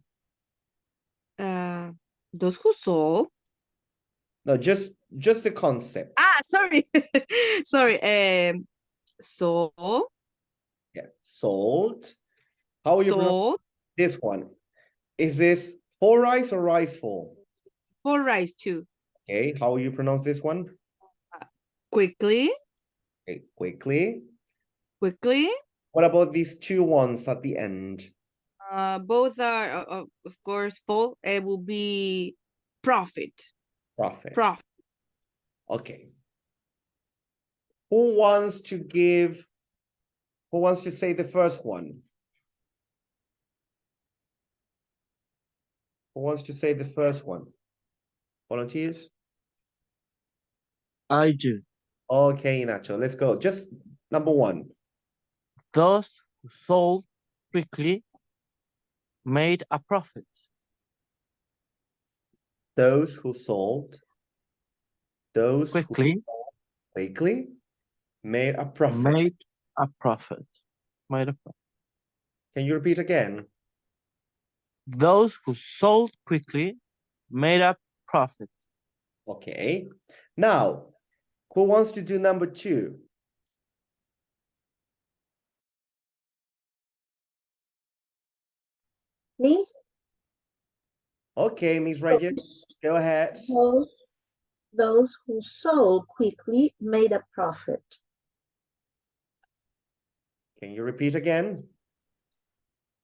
Those who sold. No, just the concept. Ah, sorry. Sorry. Sold. Yeah, sold. How will you pronounce Sold. this one? Is this fall rise or rise fall? For rice too. Okay, how will you pronounce this one? Quickly. Okay, quickly. Quickly. What about these two ones at the end? Both are, of course, full. It will be profit. Profit. Profit. Okay. Who wants to say the first one? Who wants to say the first one? Volunteers? I do. Okay, Nacho, let's go. Just number one. Those who sold quickly made a profit. Those who sold, those who Quickly quickly made a profit. made a profit. Made a profit. Can you repeat again? Those who sold quickly made a profit. Okay. Now, who wants to do number two? Me? Okay, Miss Regis, go ahead. Those who sold quickly made a profit. Can you repeat again?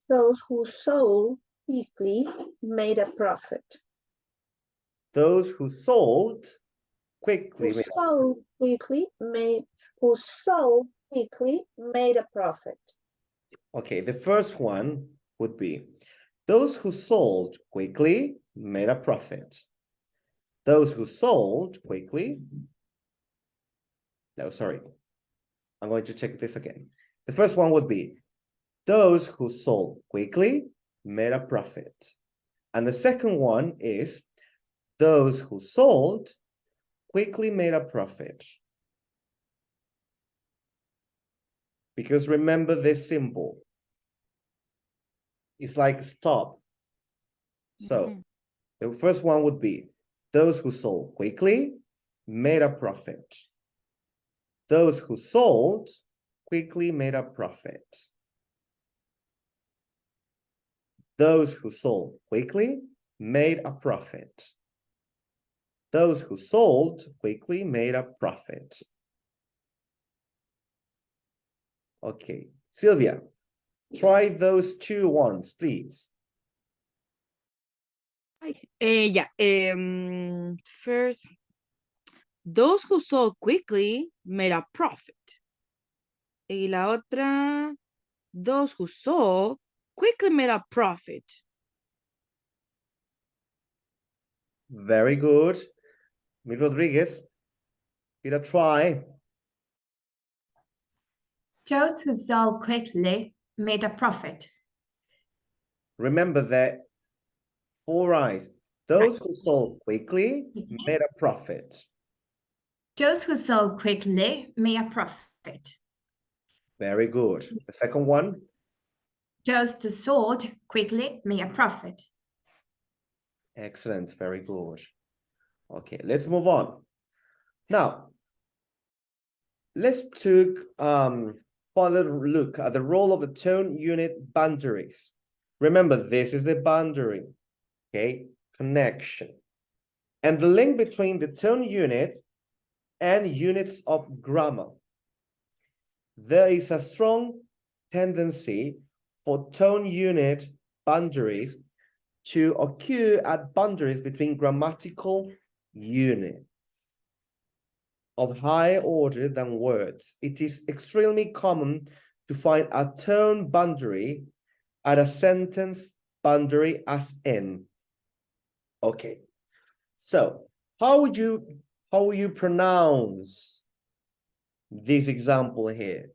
Those who sold quickly made a profit. Those who sold quickly Who made sold quickly made a profit. Okay, the first one would be those who sold quickly made a profit. Those who sold quickly. No, sorry. I'm going to check this again. The first one would be those who sold quickly made a profit. And the second one is those who sold quickly made a profit. Because remember this symbol. It's like stop. So the first one would be those who sold quickly made a profit. Those who sold quickly made a profit. Those who sold quickly made a profit. Those who sold quickly made a profit. Okay, Sylvia, try those two ones, please. Yeah. First, those who sold quickly made a profit. Y la otra, those who sold quickly made a profit. Very good. Mi Rodriguez, give it a try. Those who sold quickly made a profit. Remember that 4 eyes. Those who sold quickly made a profit. Those who sold quickly made a profit. Very good. The second one. Those who sold quickly made a profit. Excellent. Very good. Okay, let's move on. Now, let's take further look at the role of the tone unit boundaries. Remember, this is the boundary, okay, connection. And the link between the tone unit and units of grammar. there is a strong tendency for tone unit boundaries to occur at boundaries between grammatical units of higher order than words. It is extremely common to find a tone boundary at a sentence boundary as in. Okay, so how will you pronounce this example here?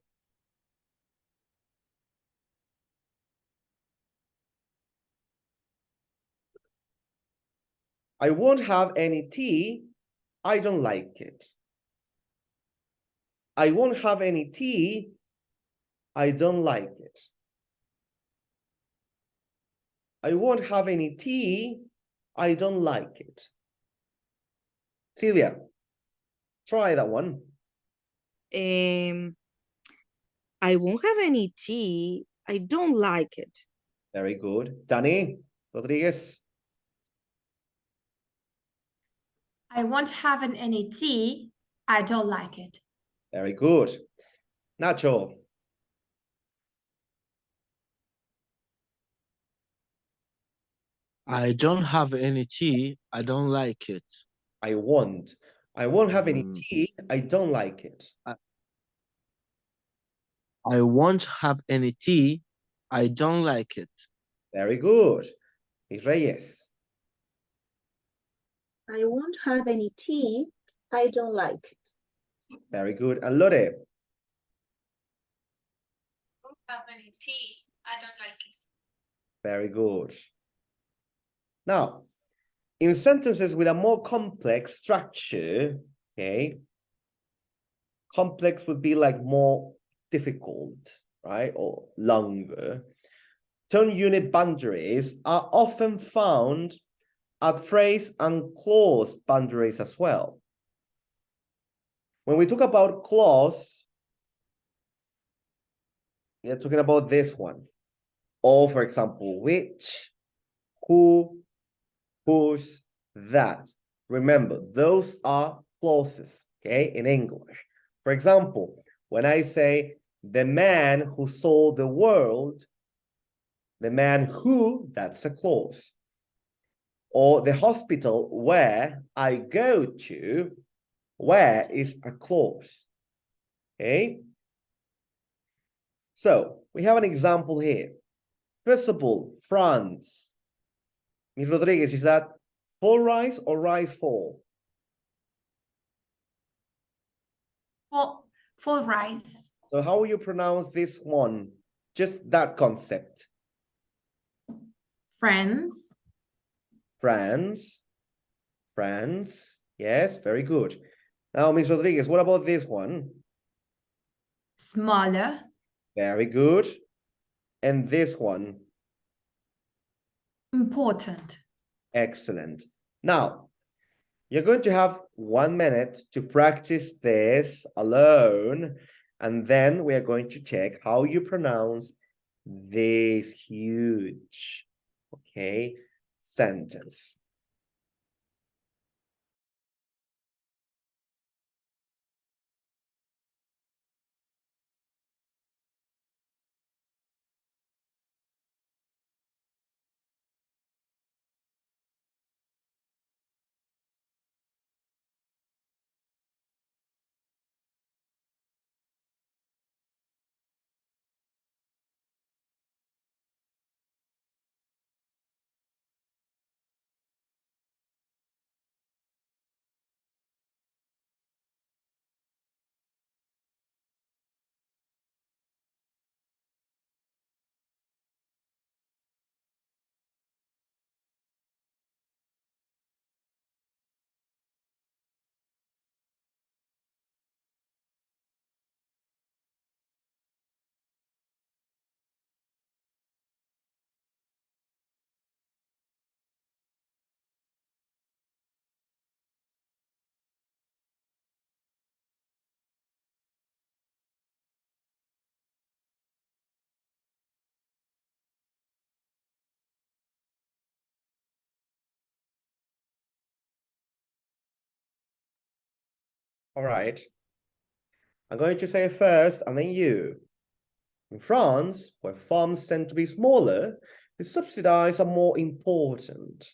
I won't have any tea. I don't like it. I won't have any tea. I don't like it. I won't have any tea. I don't like it. Celia, try that one. I won't have any tea. I don't like it. Very good. Danny Rodriguez. I won't have any tea. I don't like it. Very good. Nacho. I don't have any tea. I don't like it. I won't. I won't have any Mm. tea. I don't like it. I won't have any tea. I don't like it. Very good. Reyes. I won't have any tea. I don't like it. Very good. And Lore. Won't have any tea. I don't like it. Very good. Now, in sentences with a more complex structure, okay, complex would be like more difficult, right, or longer. Tone unit boundaries are often found at phrase and clause boundaries as well. When we talk about clause, we are talking about this one. Or, for example, which, who, whose, that. Remember, those are clauses, okay, in English. For example, when I say the man who sold the world, the man who, that's a clause. Or the hospital where I go to, where is a clause, okay? So we have an example here. First of all, France. Ms. Rodriguez, is that full rice or rice full? Full rice. So how will you pronounce this one? Just that concept. Friends. France. France. Yes, very good. Now, Ms. Rodriguez, what about this one? Smaller. Very good. And this one? Important. Excellent. Now, you're going to have 1 minute to practice this alone, and then we are going to check how you pronounce this huge, okay, sentence. All right. I'm going to say it first and then you. In France, where farms tend to be smaller, the subsidies are more important.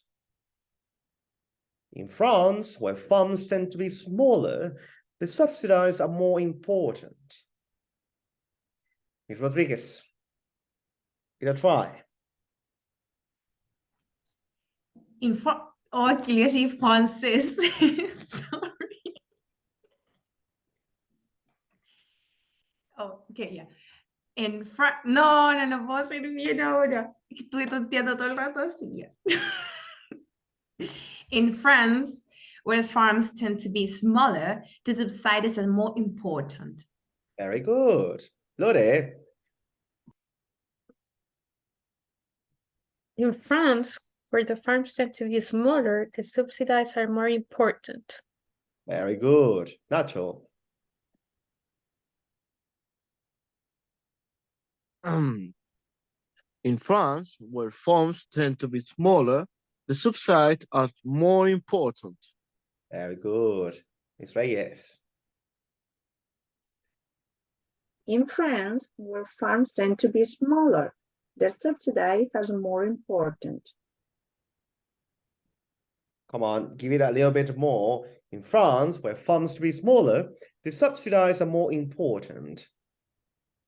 In France, where farms tend to be smaller, the subsidies are more important. Miss Rodriguez, give it a try. Oh, que li assim, Francis. Sorry. Oh, okay, yeah. No, no puedo ser bien ahora. Estoy tonteando todo el rato así. Ya. In France, where farms tend to be smaller, the subsidies are more important. Very good. Lore, In France, where the farms tend to be smaller, the subsidies are more important. very good. Nacho. In France, where farms tend to be smaller, the subsides are more important. Very good. Miss Reyes. In France, where farms tend to be smaller, their subsidies are more important. Come on, give it a little bit more. In France, where farms to be smaller, the subsidies are more important.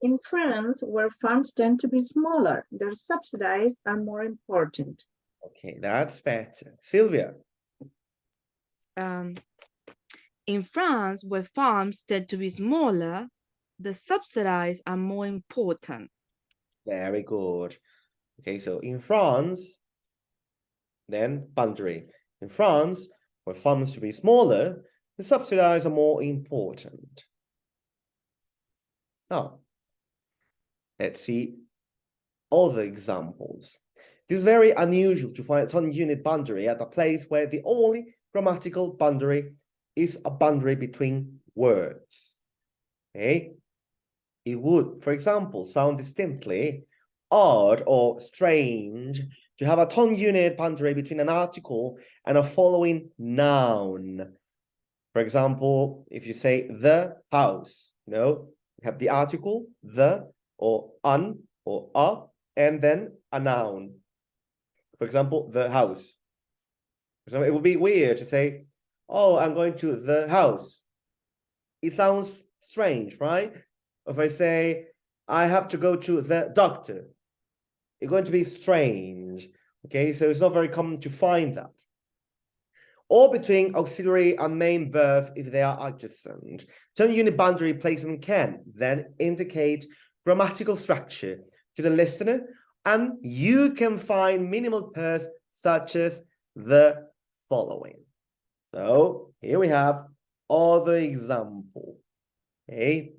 In France, where farms tend to be smaller, their subsidies are more important. Okay, that's better. Sylvia. In France, where farms tend to be smaller, the subsidies are more important. Very good. Okay, so in France, then boundary. In France, where farms to be smaller, the subsidies are more important. Now, let's see other examples. It is very unusual to find a ton-unit boundary at a place where the only grammatical boundary is a boundary between words. Okay? It would, for example, sound distinctly odd or strange to have a ton-unit boundary between an article and a following noun. For example, if you say the house, you have the article, the, or an, or a, and then a noun. For example, the house. So it would be weird to say, oh, I'm going to the house. It sounds strange, right? If I say, I have to go to the doctor, it's going to be strange. Okay, so it's not very common to find that. Or between auxiliary and main verb if they are adjacent. Turn unit boundary placement can then indicate grammatical structure to the listener, and you can find minimal pairs such as the following. So here we have other example. Okay,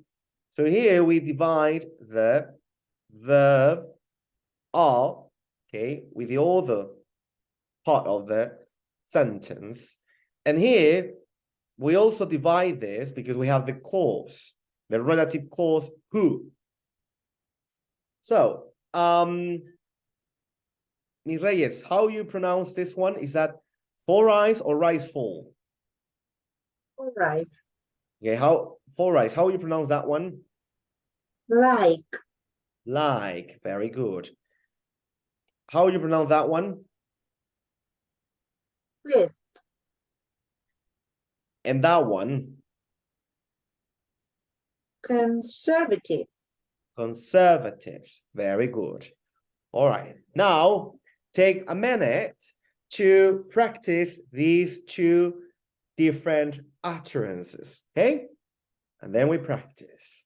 so here we divide the verb are, okay, with the other part of the sentence. And here we also divide this because we have the clause, the relative clause who. So, Ms. Reyes, how you pronounce this one? Is that for rise or rise fall? All right. Okay, how for rise? How you pronounce that one? Like. Like, very good. How you pronounce that one? List. And that one? Conservatives. Conservatives, very good. All right, now take a minute to practice these two different utterances, okay? And then we practice.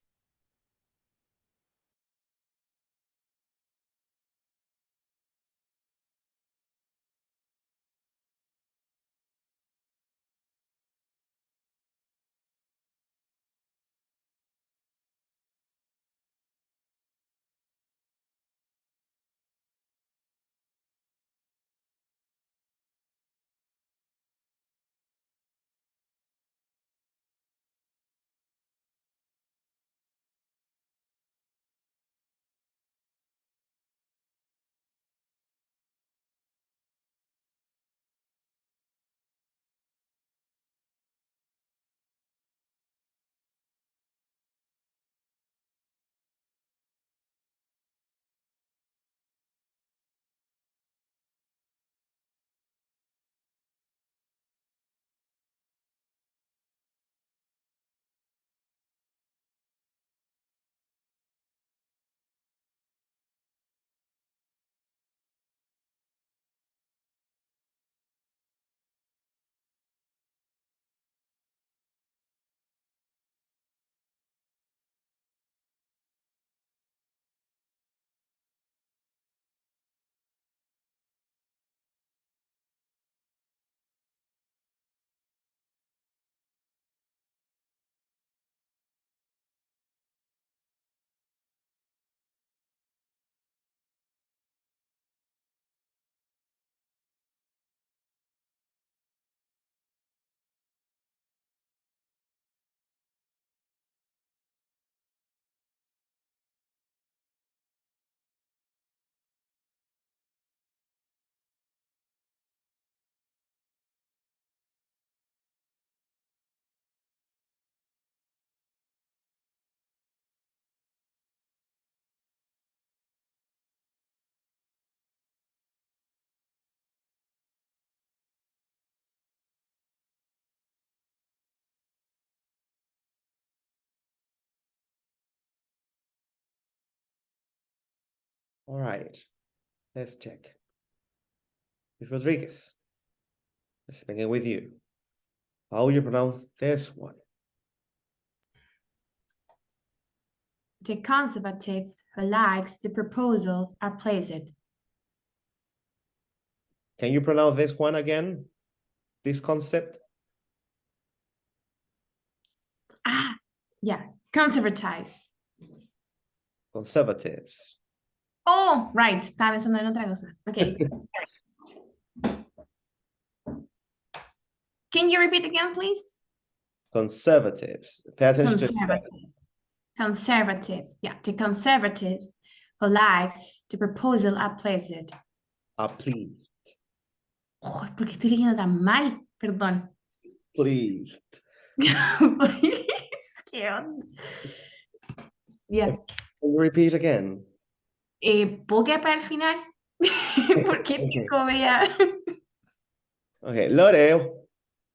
All right, let's check. Ms. Rodriguez, let's begin with you. How will you pronounce this one? The conservatives who likes the proposal are pleased. Can you pronounce this one again? This concept? Ah, yeah, conservatives. Conservatives. Oh, right, estaba pensando en otra cosa. Okay. Can you repeat again, please? Conservatives. Pay attention to Conservatives. Conservatives. Yeah, the conservatives who likes the proposal are pleased. are pleased. Oh, ¿por qué estoy leyendo tan mal? Perdón. Pleased. Please, ¿qué onda? Yeah. Can you repeat again? ¿Puedo quedar para el final? Porque Okay. chico, vea. Okay, Lore,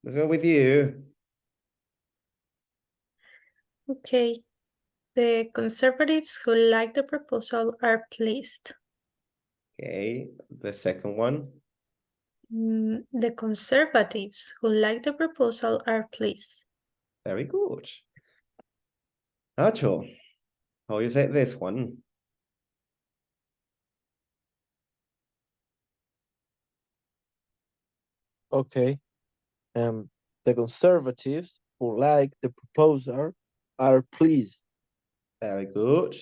let's go with you. Okay. The conservatives who like the proposal are pleased. Okay, the second one. The conservatives who like the proposal are pleased. Very good. Nacho, how you say this one? Okay. The conservatives who like the proposal are pleased. Very good.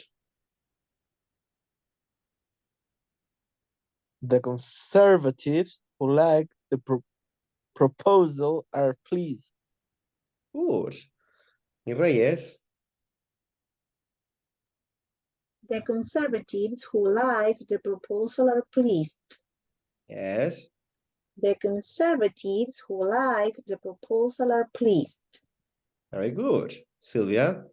The conservatives who like the proposal are pleased. Good. Y Reyes. The conservatives who like the proposal are pleased. Yes. The conservatives who like the proposal are pleased. Very good. Sylvia.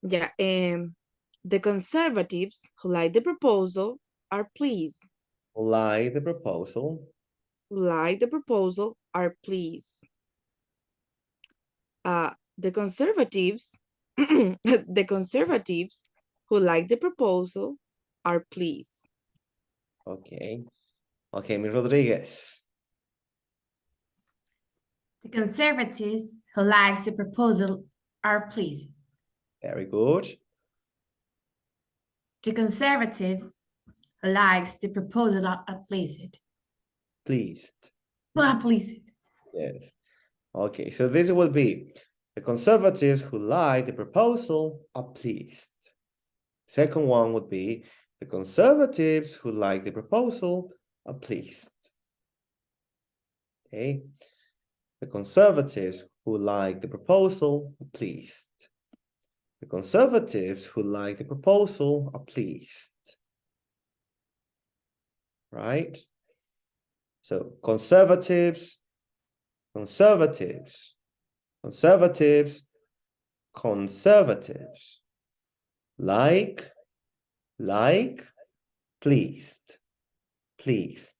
Yeah, the conservatives who like the proposal are pleased. Like the proposal. Like the proposal are pleased. The conservatives, the conservatives who like the proposal are pleased. Okay. Okay, Ms. Rodriguez. The conservatives who likes the proposal are pleased. Very good. The conservatives who likes the proposal are pleased. Pleased. Are pleased. Yes. Okay, so this will be the conservatives who like the proposal are pleased. Second one would be the conservatives who like the proposal are pleased. Okay. The conservatives who like the proposal are pleased. The conservatives who like the proposal are pleased. Right? So conservatives, conservatives, conservatives, conservatives. Like, pleased, pleased.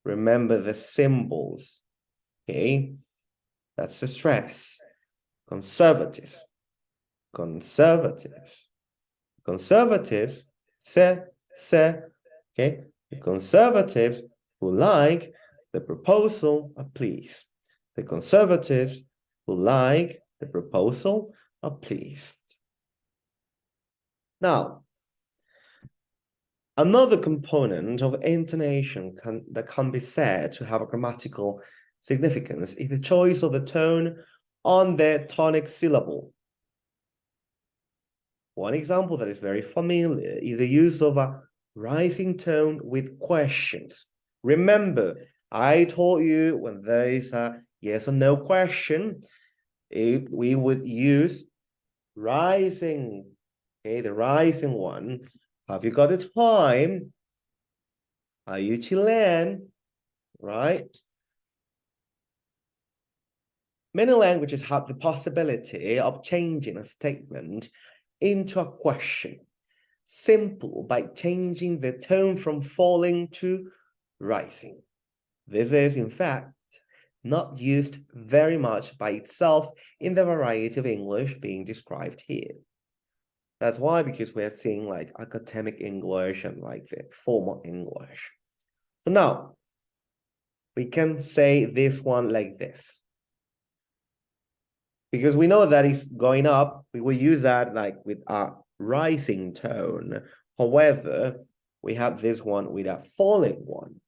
Remember the symbols, okay? That's the stress. Conservatives, conservatives, conservatives, okay? The conservatives who like the proposal are pleased. The conservatives who like the proposal are pleased. Now, another component of intonation that can be said to have a grammatical significance is the choice of the tone on the tonic syllable. One example that is very familiar is the use of a rising tone with questions. Remember, I told you when there is a yes or no question, we would use rising, okay, the rising one. Have you got the time? Are you Chilean? Right? Many languages have the possibility of changing a statement into a question, simple by changing the tone from falling to rising. This is, in fact, not used very much by itself in the variety of English being described here. That's why, because we are seeing like academic English and like the formal English. So now we can say this one like this. Because we know that it's going up, we will use that like with a rising tone. However, we have this one with a falling one.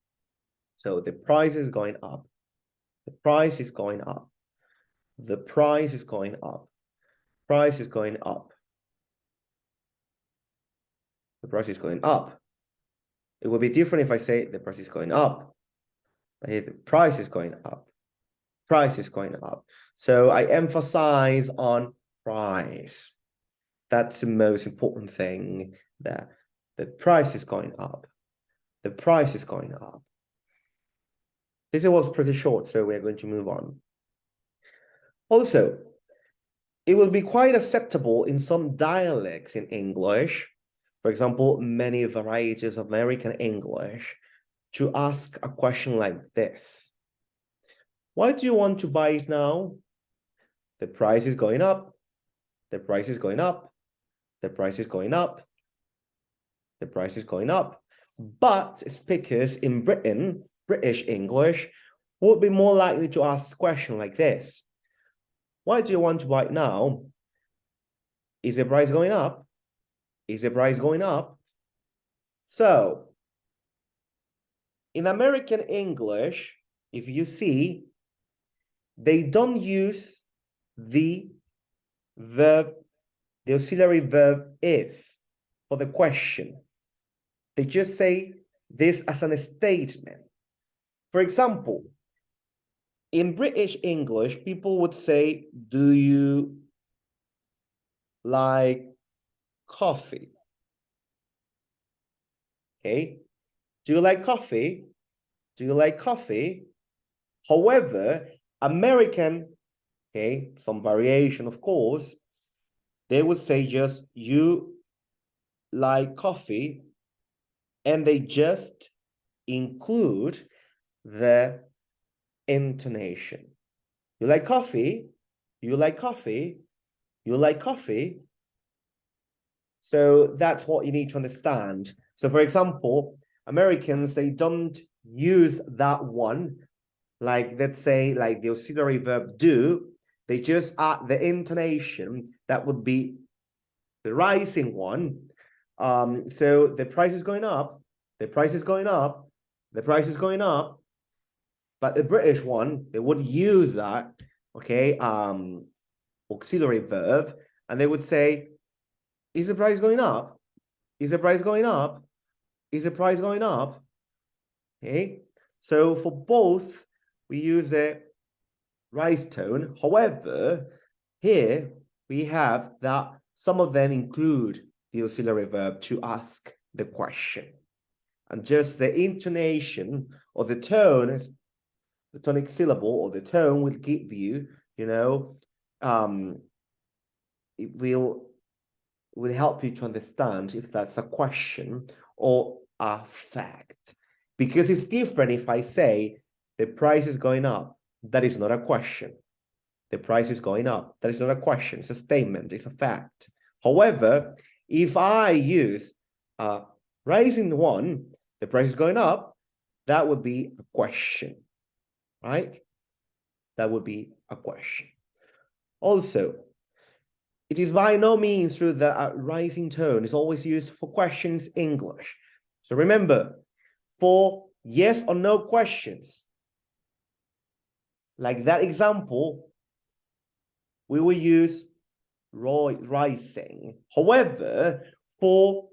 So the price is going up. The price is going up. The price is going up. Price is going up. The price is going up. It would be different if I say the price is going up. But here the price is going up. Price is going up. So I emphasize on price. That's the most important thing there. The price is going up. The price is going up. This was pretty short, so we're going to move on. Also, it will be quite acceptable in some dialects in English, for example, many varieties of American English, to ask a question like this. Why do you want to buy it now? The price is going up. The price is going up. The price is going up. The price is going up. But speakers in Britain, British English, would be more likely to ask a question like this. Why do you want to buy it now? Is the price going up? Is the price going up? So, in American English, if you see, they don't use the verb, the auxiliary verb is for the question. They just say this as a statement. For example, in British English, people would say, do you like coffee? Okay. Do you like coffee? Do you like coffee? However, American, okay, some variation, of course, they would say just, you like coffee, and they just include the intonation. You like coffee? You like coffee? You like coffee? So that's what you need to understand. So for example, Americans, they don't use that one, like let's say like the auxiliary verb do, they just add the intonation that would be the rising one. So the price is going up, the price is going up, the price is going up. But the British one, they would use that, okay, auxiliary verb, and they would say, is the price going up? Is the price going up? Is the price going up? Okay, so for both, we use a rise tone. However, here we have that some of them include the auxiliary verb to ask the question. And just the intonation or the tone, the tonic syllable or the tone will give you, you know, it will help you to understand if that's a question or a fact. Because it's different if I say the price is going up, that is not a question. The price is going up, that is not a question, it's a statement, it's a fact. However, if I use a rising one, the price is going up, that would be a question, right? That would be a question. Also, it is by no means true that a rising tone is always used for questions English. So remember, for yes or no questions, like that example, we will use rising. However, for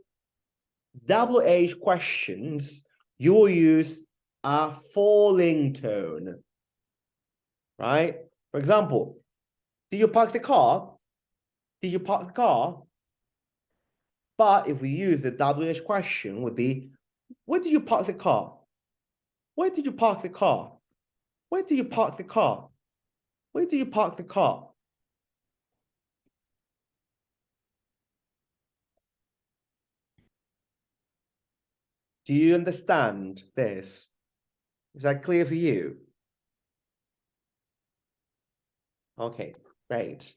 WH questions, you will use a falling tone, right? For example, did you park the car? Did you park the car? But if we use the WH question, would be, where did you park the car? Where did you park the car? Where did you park the car? Where do you park the car? Do you understand this? Is that clear for you? Okay, great.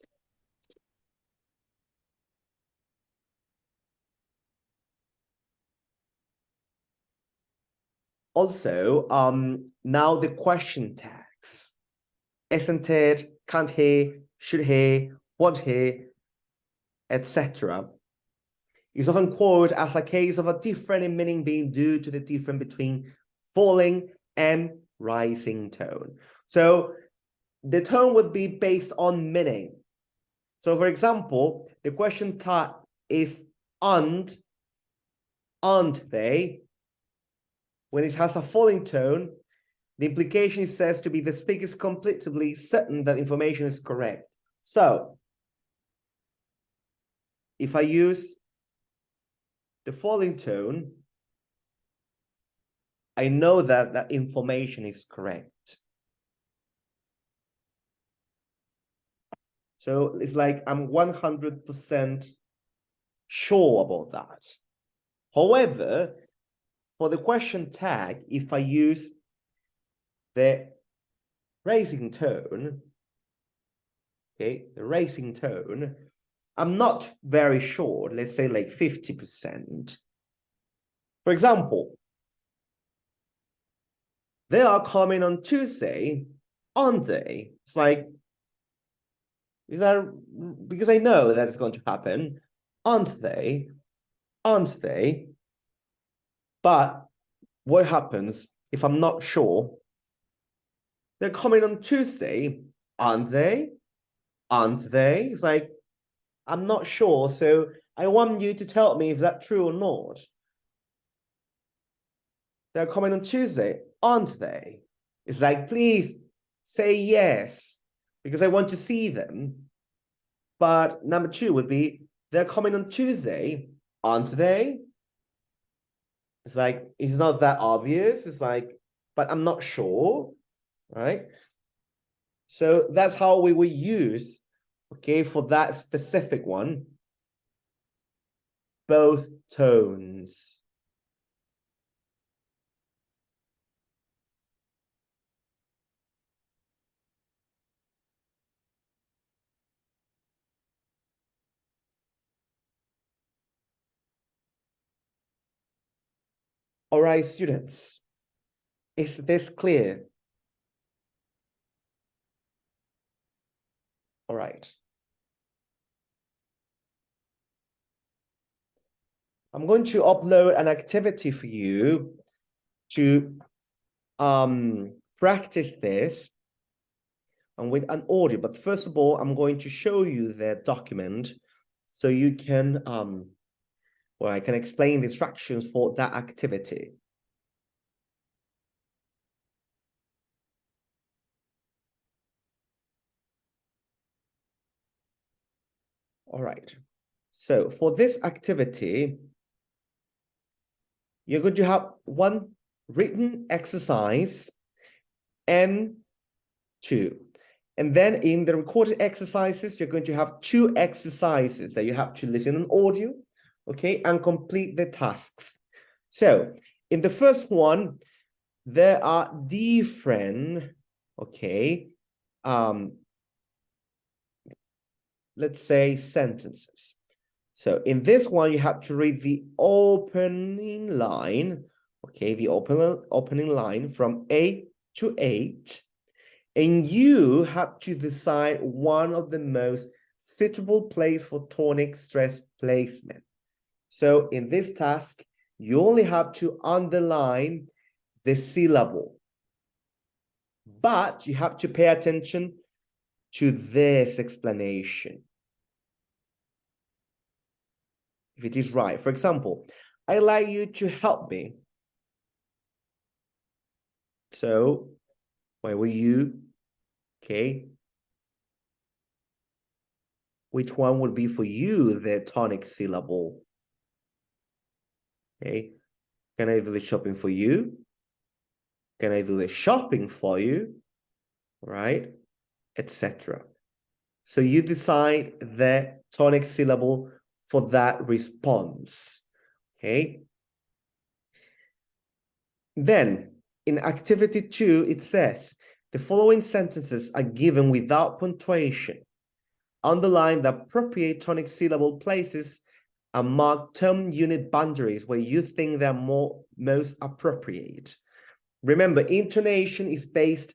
Also, now the question tags. Isn't it, can't he, should he, won't he, etc. is often quoted as a case of a difference in meaning being due to the difference between falling and rising tone. So the tone would be based on meaning. So for example, the question tag is aren't they? When it has a falling tone, the implication is said to be the speaker is completely certain that information is correct. So if I use the falling tone, I know that that information is correct. So it's like I'm 100% sure about that. However, for the question tag, if I use the raising tone, okay, the raising tone, I'm not very sure, let's say like 50%. For example, they are coming on Tuesday, aren't they? It's like, is that because I know that it's going to happen, aren't they? Aren't they? But what happens if I'm not sure? They're coming on Tuesday, aren't they? Aren't they? It's like, I'm not sure, so I want you to tell me if that's true or not. They're coming on Tuesday, aren't they? It's like, please say yes, because I want to see them. But number two would be, they're coming on Tuesday, aren't they? It's like, it's not that obvious. It's like, but I'm not sure, right? So that's how we will use, okay, for that specific one, both tones. All right, students, is this clear? All right. I'm going to upload an activity for you to practice this and with an audio. But first of all, I'm going to show you the document so you can, well, I can explain the instructions for that activity. All right. So for this activity, you're going to have one written exercise and two. And then in the recorded exercises, you're going to have two exercises that you have to listen on audio, okay, and complete the tasks. So in the first one, there are different, okay, let's say sentences. So in this one, you have to read the opening line, okay, the opening line from A to 8, and you have to decide one of the most suitable place for tonic stress placement. So in this task, you only have to underline the syllable, but you have to pay attention to this explanation. If it is right. For example, I'd like you to help me. So why will you, okay? Which one would be for you the tonic syllable? Okay, can I do the shopping for you? Can I do the shopping for you? Right, etc. So you decide the tonic syllable for that response, okay? Then in activity 2, it says, the following sentences are given without punctuation. Underline the appropriate tonic syllable places and mark term unit boundaries where you think they're most appropriate. Remember, intonation is based,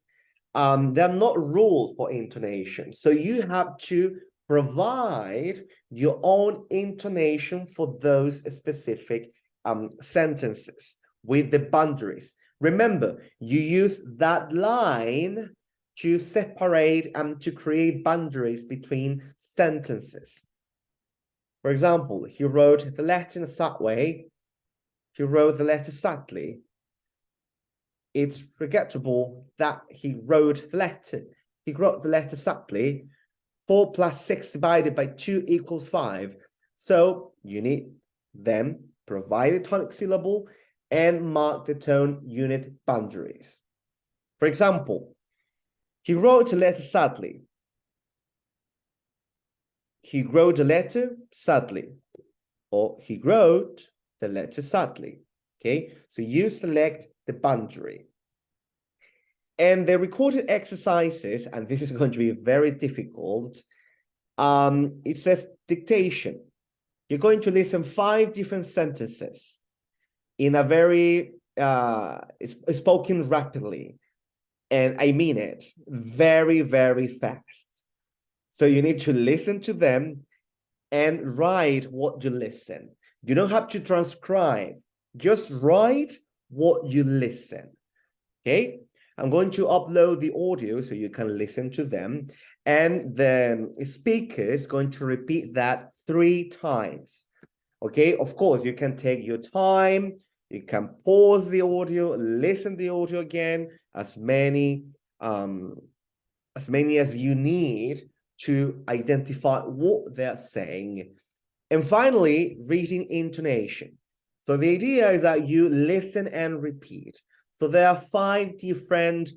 there are not rules for intonation. So you have to provide your own intonation for those specific sentences with the boundaries. Remember, you use that line to separate and to create boundaries between sentences. For example, he wrote the letter in a sad way. He wrote the letter sadly. It's regrettable that he wrote the letter. He wrote the letter sadly. 4 plus 6 divided by 2 equals 5. So you need then provide a tonic syllable and mark the tone unit boundaries. For example, he wrote a letter sadly. He wrote a letter sadly. Or he wrote the letter sadly. Okay, so you select the boundary. And the recorded exercises, and this is going to be very difficult, it says dictation. You're going to listen 5 different sentences in a very, spoken rapidly. And I mean it, very, very fast. So you need to listen to them and write what you listen. You don't have to transcribe, just write what you listen, okay? I'm going to upload the audio so you can listen to them, and the speaker is going to repeat that 3 times, okay? Of course, you can take your time, you can pause the audio, listen to the audio again, as many as you need to identify what they're saying. And finally, reading intonation. So the idea is that you listen and repeat. So there are 5 different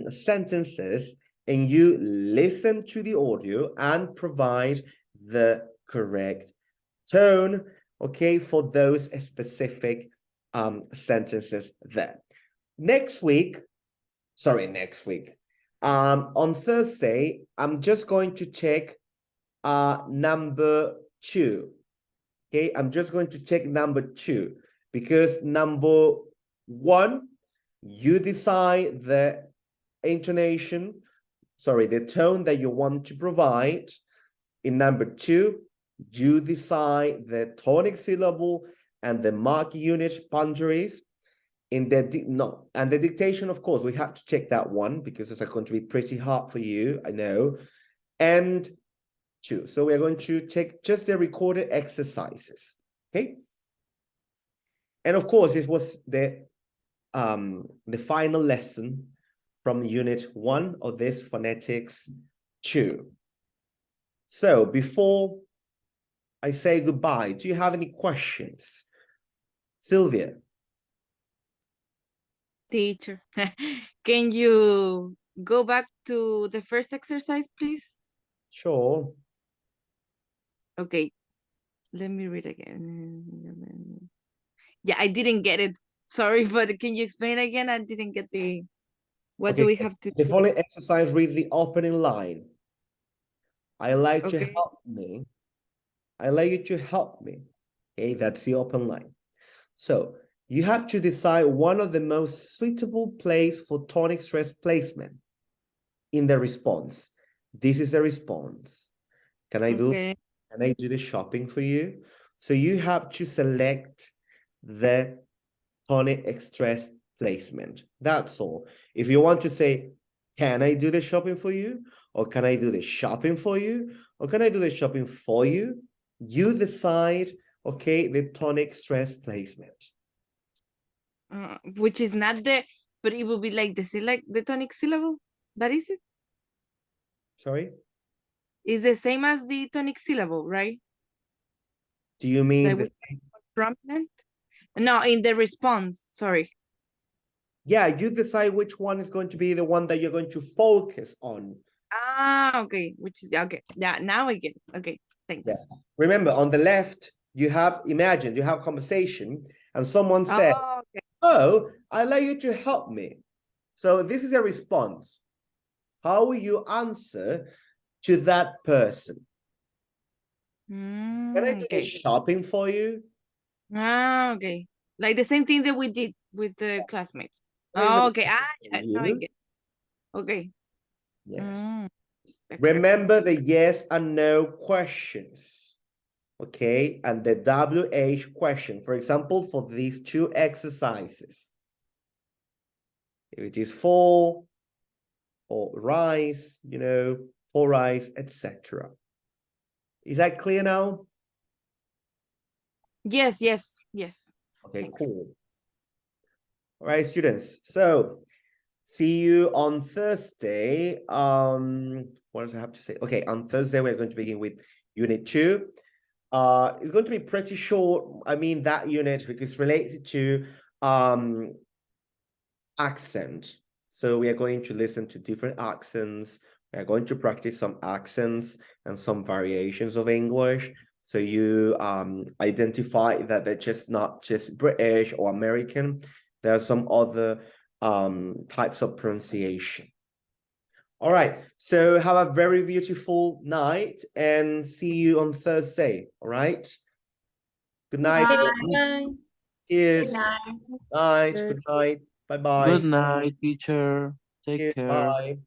sentences, and you listen to the audio and provide the correct tone, okay, for those specific sentences there. Next week, on Thursday, I'm just going to check number 2. Okay, I'm just going to check number 2 because number 1, you decide the intonation, the tone that you want to provide. In number 2, you decide the tonic syllable and the mark unit boundaries. In the the dictation, of course, we have to check that one because it's going to be pretty hard for you, I know. And 2, so we're going to check just the recorded exercises, okay? And of course, this was the final lesson from unit 1 of this phonetics 2. So before I say goodbye, do you have any questions? Sylvia? Teacher, can you go back to the first exercise, please? Sure. Okay, let me read again. Yeah, I didn't get it. Sorry, but can you explain again? I didn't get the, what do we have to The do? following exercise, read the opening line. I like to Okay. help me. I like you to help me. Okay, that's the open line. So you have to decide one of the most suitable place for tonic stress placement in the response. This is the response. Can I do the shopping for you? So you have to select the tonic stress placement. That's all. If you want to say, can I do the shopping for you? Or can I do the shopping for you? Or can I do the shopping for you? You decide, okay, the tonic stress placement. Which is not the, but it will be like the tonic syllable. That is it. Sorry? It's the same as the tonic syllable, right? Do you mean the prominent? No, in the response, sorry. Yeah, you decide which one is going to be the one that you're going to focus on. Ah, okay. Which is okay. Yeah, now I get it. Okay, thanks. Yeah. Remember, on the left, you have conversation, and someone says, okay. oh, I'd like you to help me. So this is a response. How will you answer to that person? Can I do the shopping for you? Ah, okay. Like the same thing that we did with the classmates. Oh, okay. Ah, yeah, now I You. get. Okay. Yes. Mm, perfect. Remember the yes and no questions. Okay, and the WH question. For example, for these two exercises. If it is for or rise, you know, for rise, etc. Is that clear now? Yes, yes, yes. Okay, Thanks. cool. All right, students. So see you on Thursday. What does I have to say? Okay, on Thursday, we're going to begin with Unit 2. It's going to be pretty short. I mean, that unit, because it's related to accent. So we are going to listen to different accents. We are going to practice some accents and some variations of English. So you identify that they're just not just British or American. There are some other types of pronunciation. All right. So have a very beautiful night and see you on Thursday. All right. Good night. Bye. Cheers. Good night. Night. Good night. Bye-bye. Good night, teacher. Take care. Bye.